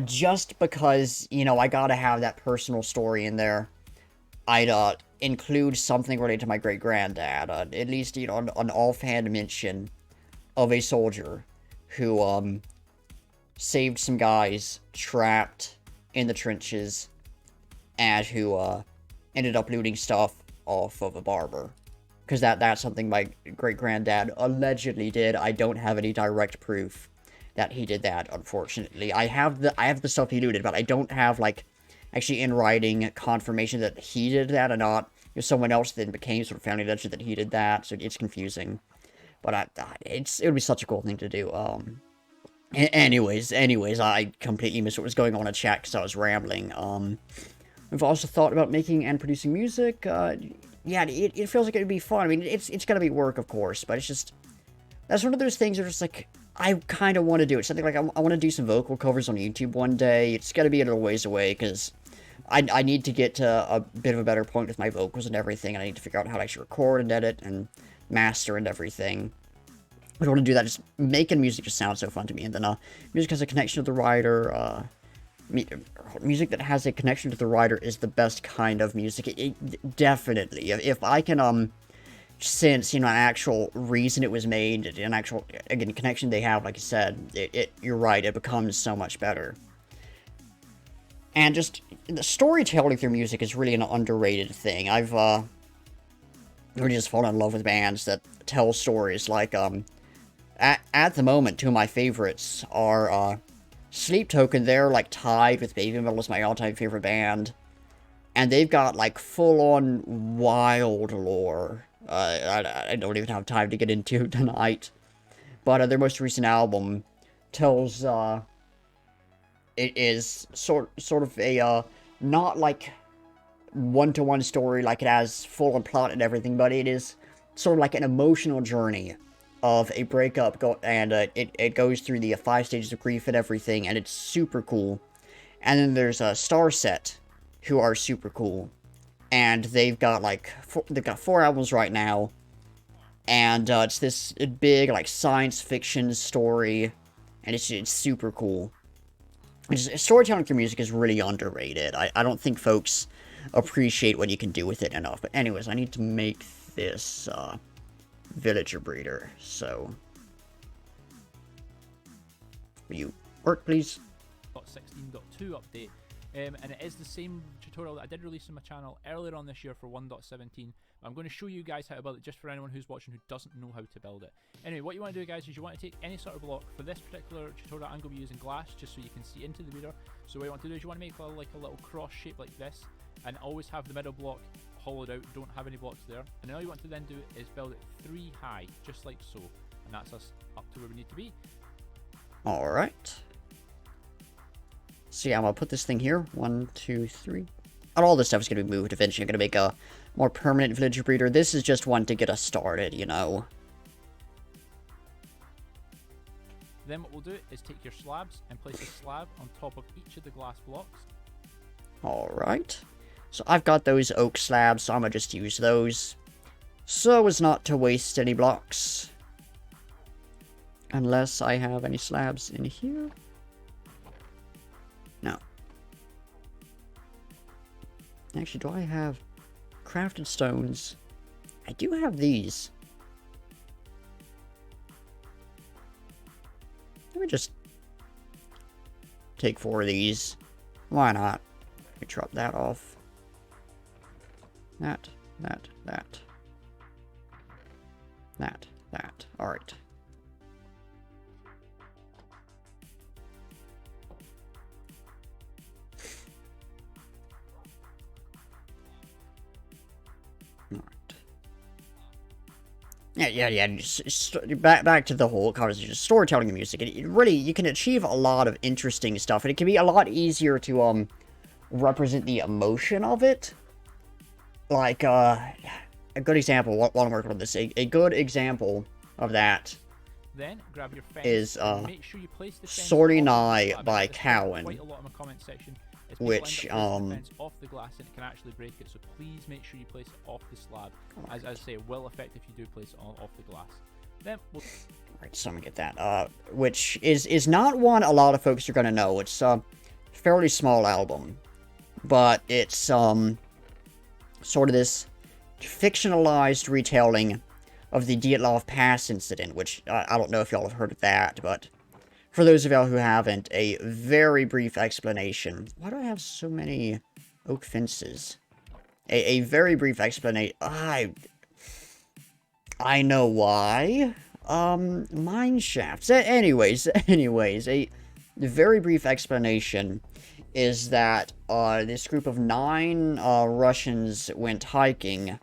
just because, you know, I gotta have that personal story in there, I'd include something related to my great-granddad. At least, you know, an offhand mention of a soldier who saved some guys trapped in the trenches and who ended up looting stuff off of a barber. Because that's something my great-granddad allegedly did. I don't have any direct proof that he did that, unfortunately. I have the stuff he looted, but I don't have, like, actually in writing confirmation that he did that or not. If someone else then became sort of family legend that he did that, so it's confusing. But it would be such a cool thing to do. Anyways, I completely missed what was going on in chat because I was rambling. We've also thought about making and producing music. Yeah, it feels like it would be fun. I mean, it's gonna be work, of course, but it's just, that's one of those things that are just like, I kind of want to do it. Something like, I want to do some vocal covers on YouTube one day. It's gonna be a little ways away, because I need to get to a bit of a better point with my vocals and everything, and I need to figure out how to actually record and edit and master and everything. I don't want to do that. Just making music just sounds so fun to me, and then music has a connection to the writer. Music that has a connection to the writer is the best kind of music. It definitely. If I can sense, you know, an actual reason it was made, an actual, again, connection they have, like I said, you're right, it becomes so much better. And just the storytelling through music is really an underrated thing. I've really just fallen in love with bands that tell stories. Like at the moment, two of my favorites are Sleep Token. They're like tied with Baby Metal as my all-time favorite band, and they've got like full-on wild lore. I don't even have time to get into tonight, but their most recent album, tells, it is sort of a, not like one-to-one story, like it has full-on plot and everything, but it is sort of like an emotional journey of a breakup, and it goes through the 5 stages of grief and everything, and it's super cool. And then there's Starset, who are super cool, and they've got like they've got 4 albums right now, and it's this big like science fiction story, and it's super cool. Storytelling through music is really underrated. I don't think folks appreciate what you can do with it enough. But anyways, I need to make this villager breeder. So, will you work, please? 1.16.2 update, and it is the same tutorial that I did release on my channel earlier on this year for 1.17. I'm going to show you guys how to build it, just for anyone who's watching who doesn't know how to build it. Anyway, what you want to do, guys, is you want to take any sort of block. For this particular tutorial, I'm going to be using glass, just so you can see into the reader. So what you want to do is you want to make like a little cross shape like this, and always have the middle block hollowed out, don't have any blocks there. And then all you want to then do is build it 3 high, just like so. And that's us up to where we need to be. Alright. So yeah, I'm going to put this thing here. 1, 2, 3. And all this stuff is going to be moved eventually. I'm going to make a more permanent villager breeder. This is just one to get us started, you know. Then what we'll do is take your slabs and place a slab on top of each of the glass blocks. Alright. So I've got those oak slabs, so I'm going to just use those, so as not to waste any blocks. Unless I have any slabs in here. No. Actually, do I have crafted stones? I do have these. Let me just take 4 of these. Why not? Let me drop that off. That. Alright. Yeah. Back to the whole conversation. Storytelling and music. It really, you can achieve a lot of interesting stuff, and it can be a lot easier to represent the emotion of it. Like a good example. While I'm working on this, a good example of that. Then grab your fence, is make sure you place the fence Sorting off Eye the slab. by Quite Cowan, a lot in my comment section. which the fence off the glass and it can actually break it. So please make sure you place it off the slab. As I say, it will affect if you do place it off the glass. Then we'll... Alright, so I'm gonna get that. Which is not one a lot of folks are gonna know. It's a fairly small album, but it's sort of this fictionalized retelling of the Dyatlov Pass incident, which I don't know if y'all have heard of that, but for those of y'all who haven't, a very brief explanation. Why do I have so many oak fences? A very brief explanation. I know why. Mine shafts. Anyways, a very brief explanation is that this group of 9 Russians went hiking,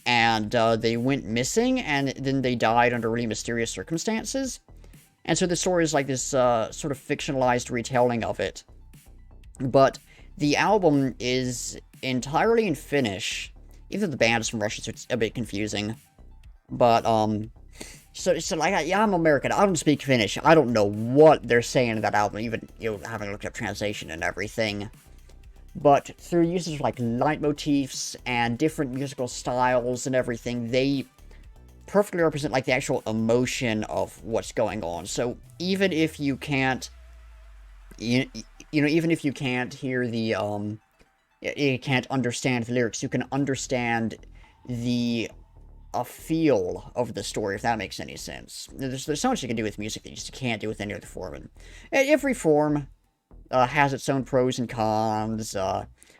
and they went missing, and then they died under really mysterious circumstances. And so the story is like this sort of fictionalized retelling of it. But the album is entirely in Finnish. Even the band is from Russia, so it's a bit confusing. But, so like, yeah, I'm American. I don't speak Finnish. I don't know what they're saying in that album, even, you know, having looked up translation and everything. But through uses of, like, leitmotifs and different musical styles and everything, they perfectly represent, like, the actual emotion of what's going on. So even if you can't, you know, even if you can't hear the, you can't understand the lyrics, you can understand the feel of the story, if that makes any sense. There's so much you can do with music that you just can't do with any other form. And every form has its own pros and cons.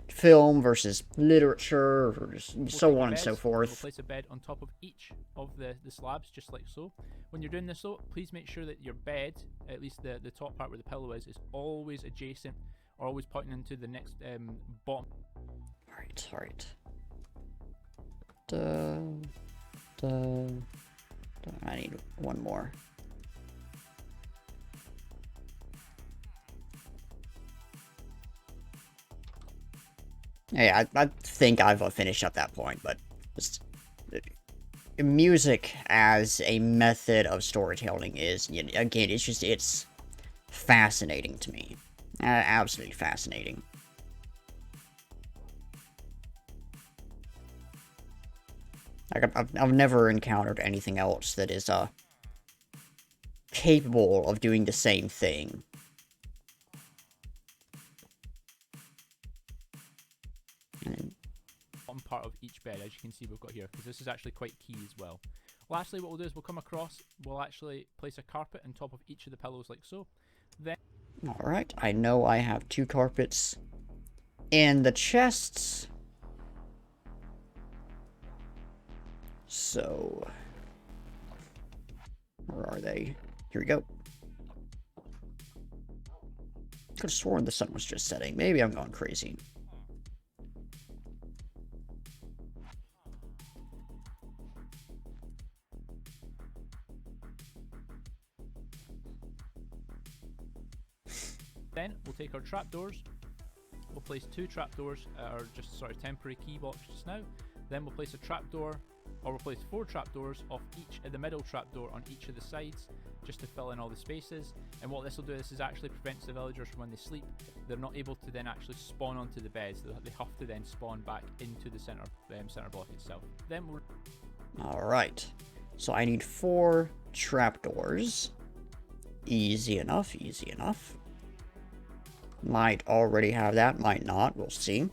Film versus literature, or so on and so forth. We'll place a bed on top of each of the slabs, just like so. When you're doing this though, please make sure that your bed, at least the top part where the pillow is always adjacent, or always pointing into the next bottom. Alright. I need one more. Yeah, I think I've finished at that point, but just music as a method of storytelling is, again, it's fascinating to me. Absolutely fascinating. Like, I've never encountered anything else that is, capable of doing the same thing. Bottom part of each bed, as you can see we've got here, because this is actually quite key as well. Lastly, what we'll do is we'll come across, we'll actually place a carpet on top of each of the pillows like so. Then, alright, I know I have 2 carpets in the chests. So, where are they? Here we go. Could have sworn the sun was just setting. Maybe I'm going crazy. then we'll take our trapdoors. We'll place 2 trapdoors, or just sort of temporary key blocks just now. Then we'll place a trapdoor, or we'll place 4 trapdoors off each of the middle trapdoor on each of the sides, just to fill in all the spaces. And what this will do is actually prevents the villagers from, when they sleep, they're not able to then actually spawn onto the beds. They have to then spawn back into the center block itself. Then we'll... Alright. So I need 4 trapdoors. Easy enough, easy enough. Might already have that, might not, we'll see.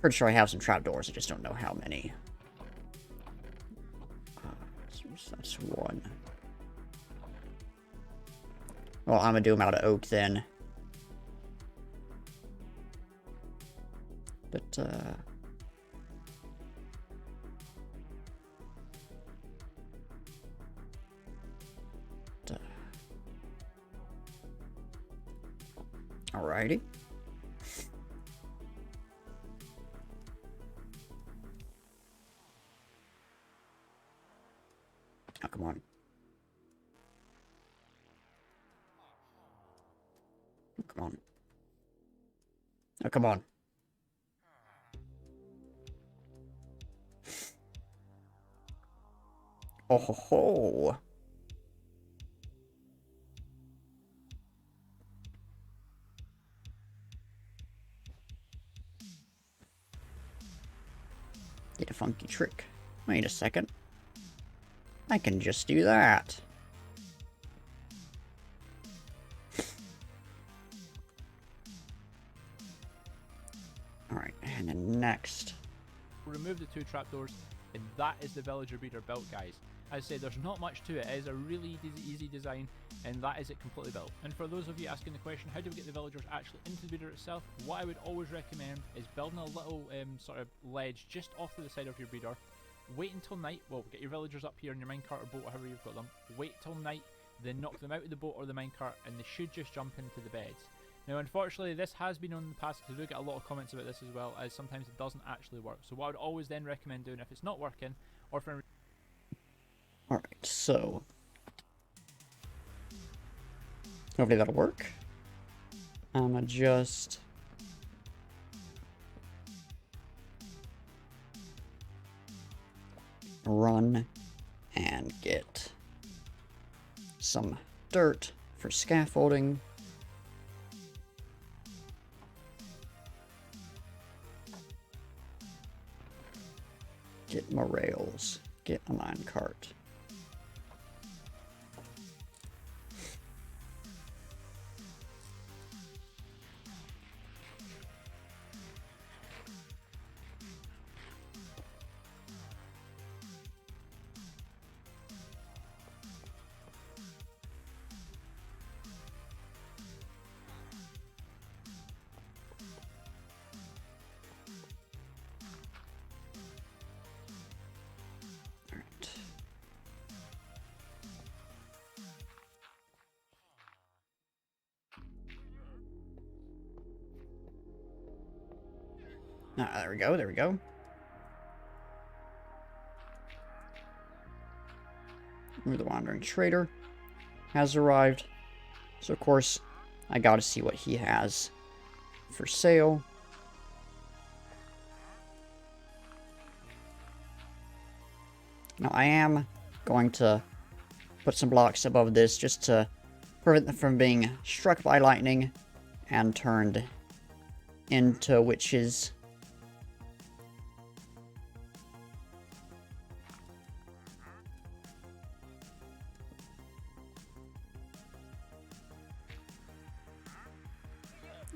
Pretty sure I have some trapdoors, I just don't know how many. That's 1. Well, I'm gonna do them out of oak then. But, alrighty. Oh, come on. Oh, come on. Oh, come on. Oh ho ho. Did a funky trick. Wait a second. I can just do that. Alright, and then next. We'll remove the 2 trapdoors, and that is the villager breeder built, guys. As I say, there's not much to it. It is a really easy design, and that is it completely built. And for those of you asking the question, how do we get the villagers actually into the breeder itself? What I would always recommend is building a little sort of ledge just off to the side of your breeder. Wait until night. Well, get your villagers up here in your minecart or boat, however you've got them. Wait till night, then knock them out of the boat or the minecart, and they should just jump into the beds. Now, unfortunately, this has been on the past, because we do get a lot of comments about this as well, as sometimes it doesn't actually work. So what I would always then recommend doing, if it's not working, or for... Alright, so... hopefully that'll work. I'm gonna just... run and get some dirt for scaffolding. Get my rails. Get a minecart. There we go, there we go. The Wandering Trader has arrived. So, of course, I gotta see what he has for sale. Now, I am going to put some blocks above this just to prevent them from being struck by lightning and turned into witches.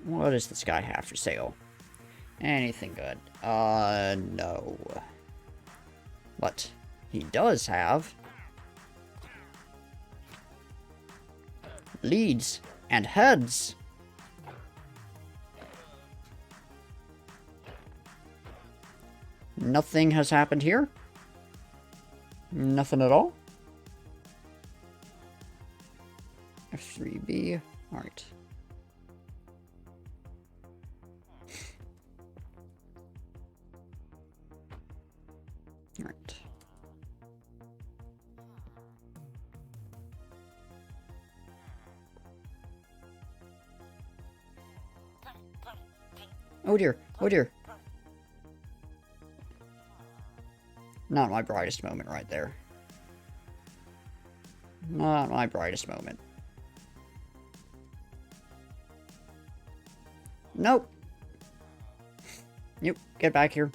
What does this guy have for sale? Anything good? No. But he does have leads and heads. Nothing has happened here. Nothing at all. F3B. Alright. Alright. Oh dear, oh dear. Not my brightest moment right there. Not my brightest moment. Nope. Yep, get back here.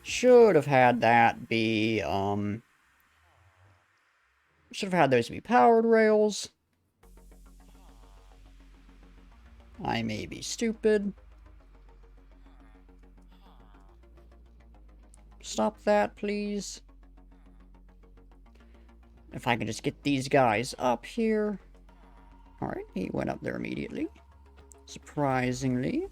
Should have had that be, should have had those be powered rails. I may be stupid. Stop that, please. If I can just get these guys up here. Alright, he went up there immediately. Surprisingly.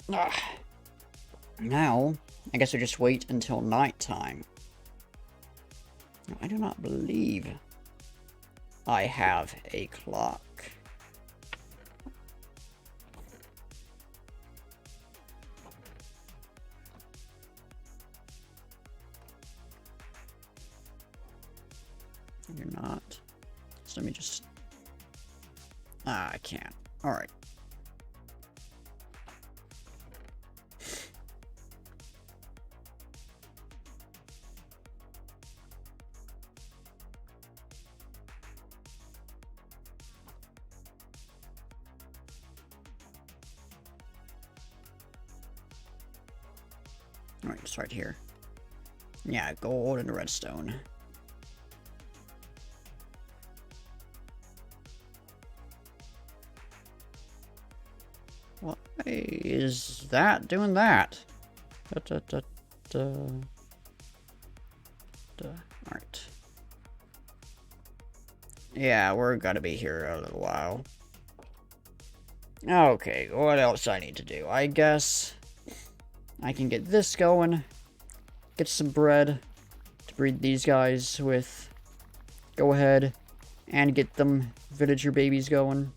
Alright. Now, I guess we just wait until nighttime. I do not believe I have a clock. You're not. So let me just... I can't. Alright. Alright, it's right here. Yeah, gold and redstone. Why is that doing that? Alright. Yeah, we're gonna be here a little while. Okay, what else I need to do? I guess I can get this going. Get some bread to breed these guys with. Go ahead and get them villager babies going.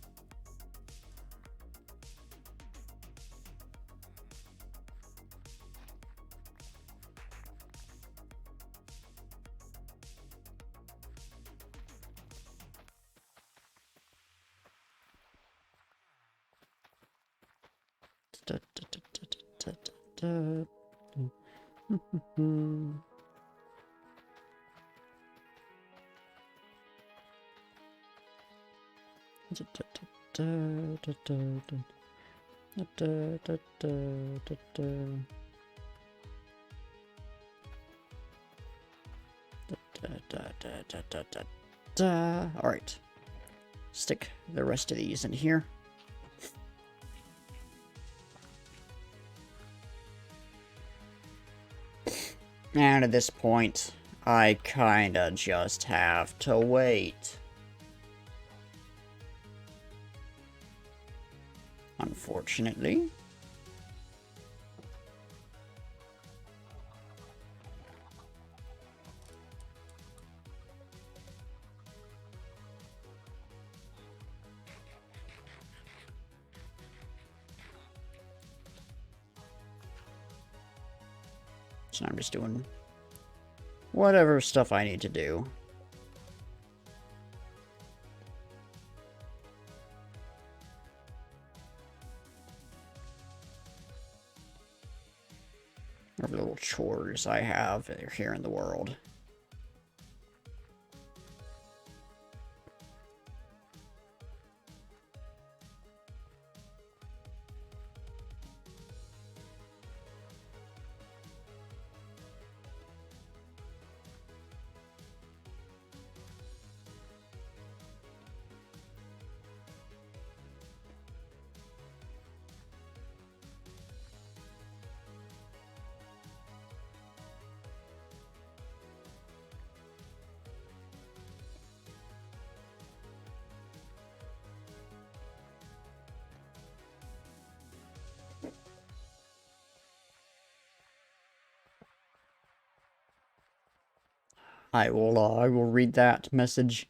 Alright. Stick the rest of these in here. And at this point, I kinda just have to wait. Unfortunately. So I'm just doing whatever stuff I need to do. Whatever little chores I have here in the world. I will read that message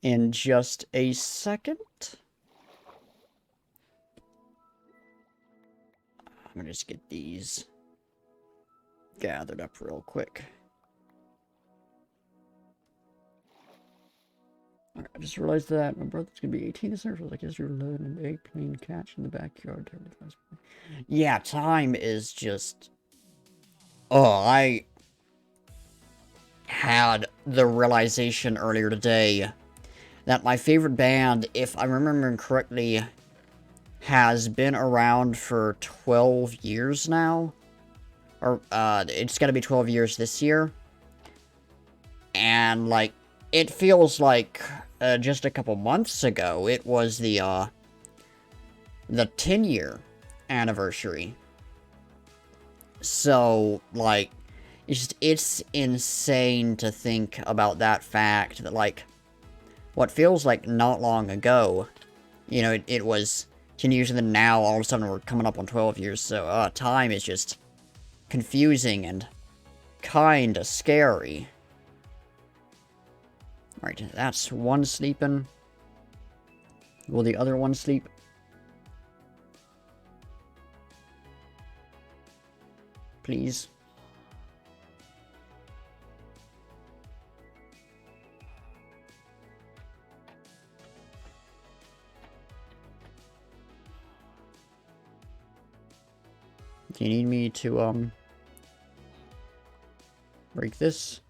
in just a second. I'm gonna just get these gathered up real quick. I just realized that my brother's gonna be 18 this year, so I guess you're loading an egg playing catch in the backyard. Yeah, time is just... Oh, I had the realization earlier today that my favorite band, if I'm remembering correctly, has been around for 12 years now. Or, it's gotta be 12 years this year. And, like, it feels like, just a couple months ago, it was the 10-year anniversary. So, like, it's insane to think about that fact that, like, what feels like not long ago, you know, it was 10 years, and then now all of a sudden we're coming up on 12 years, so, time is just confusing and kinda scary. Alright, that's one sleeping. Will the other one sleep? Please. Do you need me to, break this?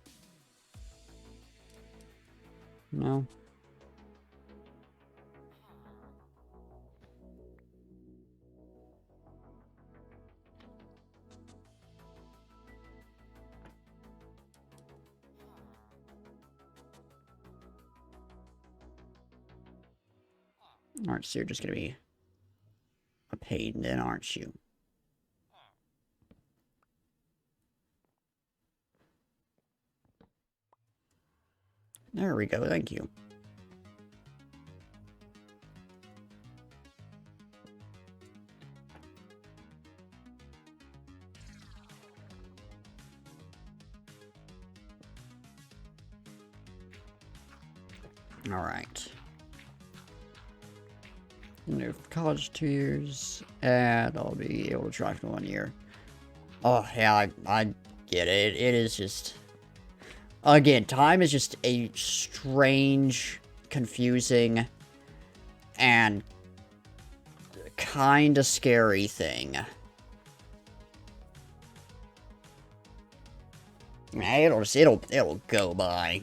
No. Alright, so you're just gonna be a pain then, aren't you? There we go, thank you. Alright. New college 2 years, and I'll be able to try for 1 year. Oh, yeah, I get it. It is just... Again, time is just a strange, confusing, and kinda scary thing. It'll go by.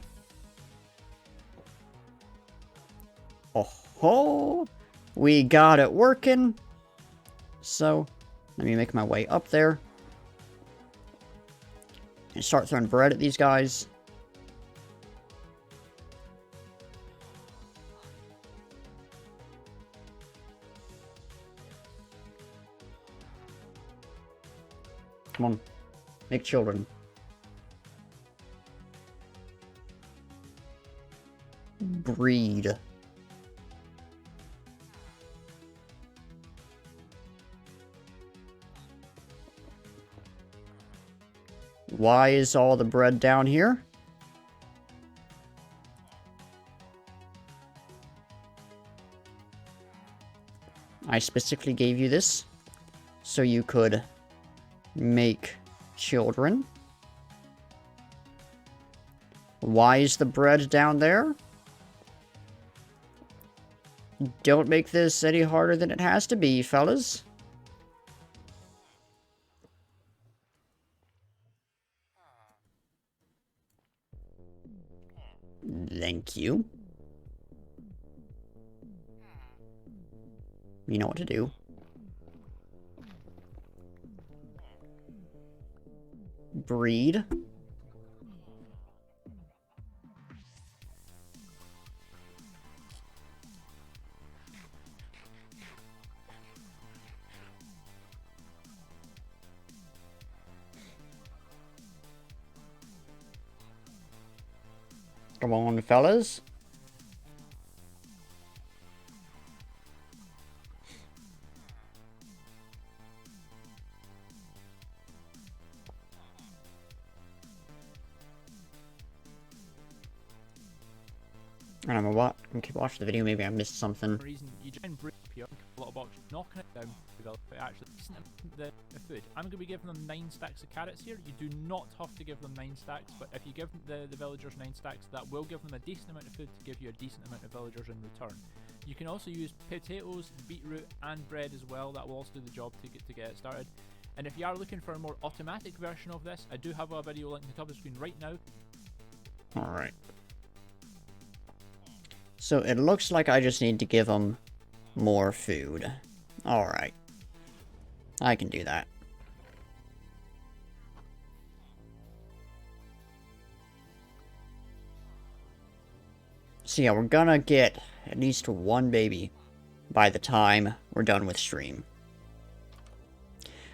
Oh, we got it working. So, let me make my way up there. And start throwing bread at these guys. Come on. Make children. Breed. Why is all the bread down here? I specifically gave you this so you could make children. Why is the bread down there? Don't make this any harder than it has to be, fellas. Thank you. You know what to do. Breed. Come on, fellas. I don't know what. I'm keep watching the video. Maybe I missed something. Reason you try and break here, a lot of boxes, knocking it down, develop it actually the food. I'm going to be giving them 9 stacks of carrots here. You do not have to give them 9 stacks, but if you give the villagers 9 stacks, that will give them a decent amount of food to give you a decent amount of villagers in return. You can also use potatoes, beetroot, and bread as well. That will also do the job to get it started. And if you are looking for a more automatic version of this, I do have a video link at the top of the screen right now. Alright. So it looks like I just need to give them more food. Alright. I can do that. So yeah, we're gonna get at least 1 baby by the time we're done with stream.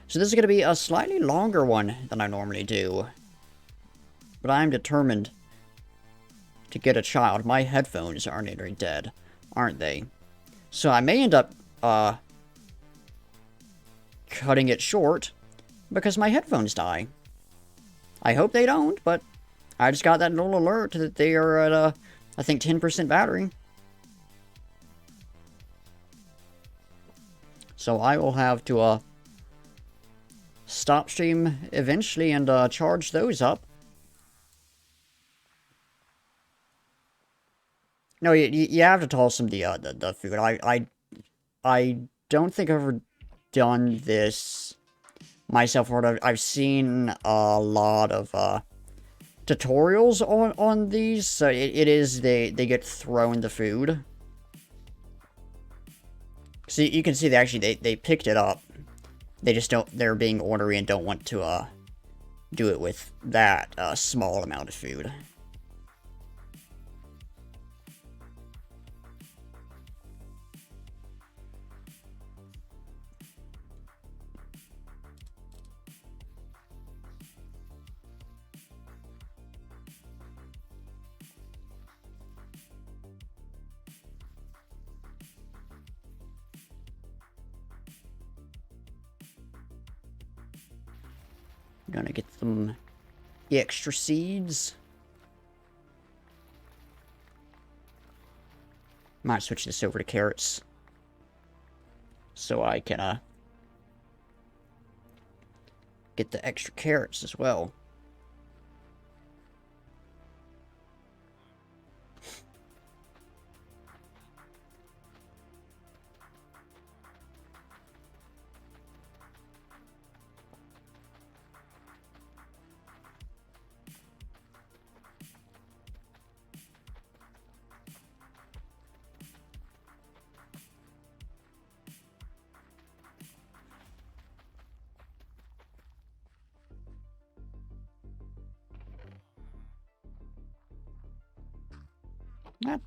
So this is gonna be a slightly longer one than I normally do. But I'm determined to get a child. My headphones are nearly dead, aren't they? So I may end up, cutting it short because my headphones die. I hope they don't, but I just got that little alert that they are at, I think 10% battery. So I will have to, stop stream eventually and, charge those up. No, you have to toss them the food. I don't think I've ever done this myself. Or I've seen a lot of tutorials on these. So it is they get thrown the food. So you can see they picked it up. They just don't. They're being ornery and don't want to do it with that small amount of food. Gonna get them extra seeds. Might switch this over to carrots. So I can get the extra carrots as well.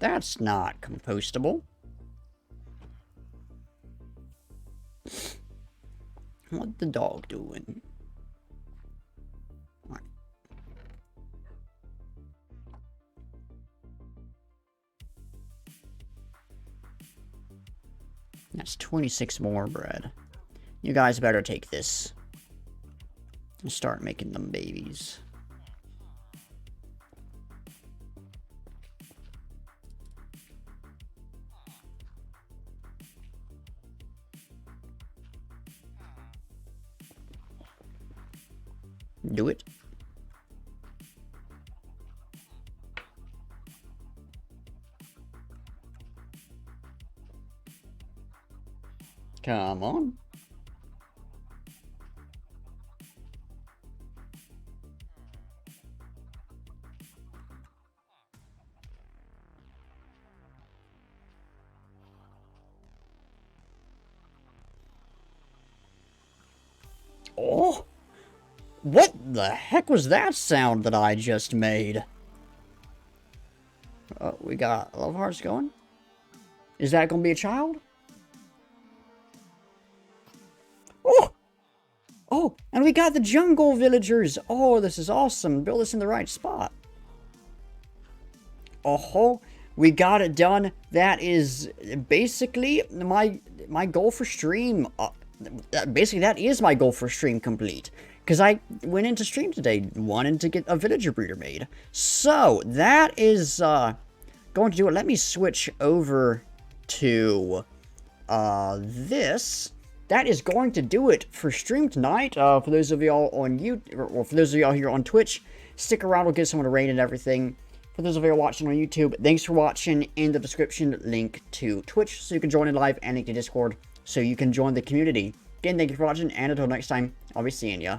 That's not compostable. What the dog doing? Right. That's 26 more bread. You guys better take this and start making them babies. Do it. Come on. Oh! What the heck was that sound that I just made? Oh, we got love hearts going. Is that gonna be a child? Oh! Oh, and we got the jungle villagers. Oh, this is awesome. Build this in the right spot. Oh, we got it done. That is basically my goal for stream. Basically, that is my goal for stream complete. Because I went into stream today wanting to get a villager breeder made. So, that is going to do it. Let me switch over to this. That is going to do it for stream tonight. For those of y'all on YouTube, or for those of y'all here on Twitch, stick around. We'll get someone to raid and everything. For those of you watching on YouTube, thanks for watching. In the description, link to Twitch so you can join in live, and link to Discord so you can join the community. Again, thank you for watching, and until next time, I'll be seeing ya.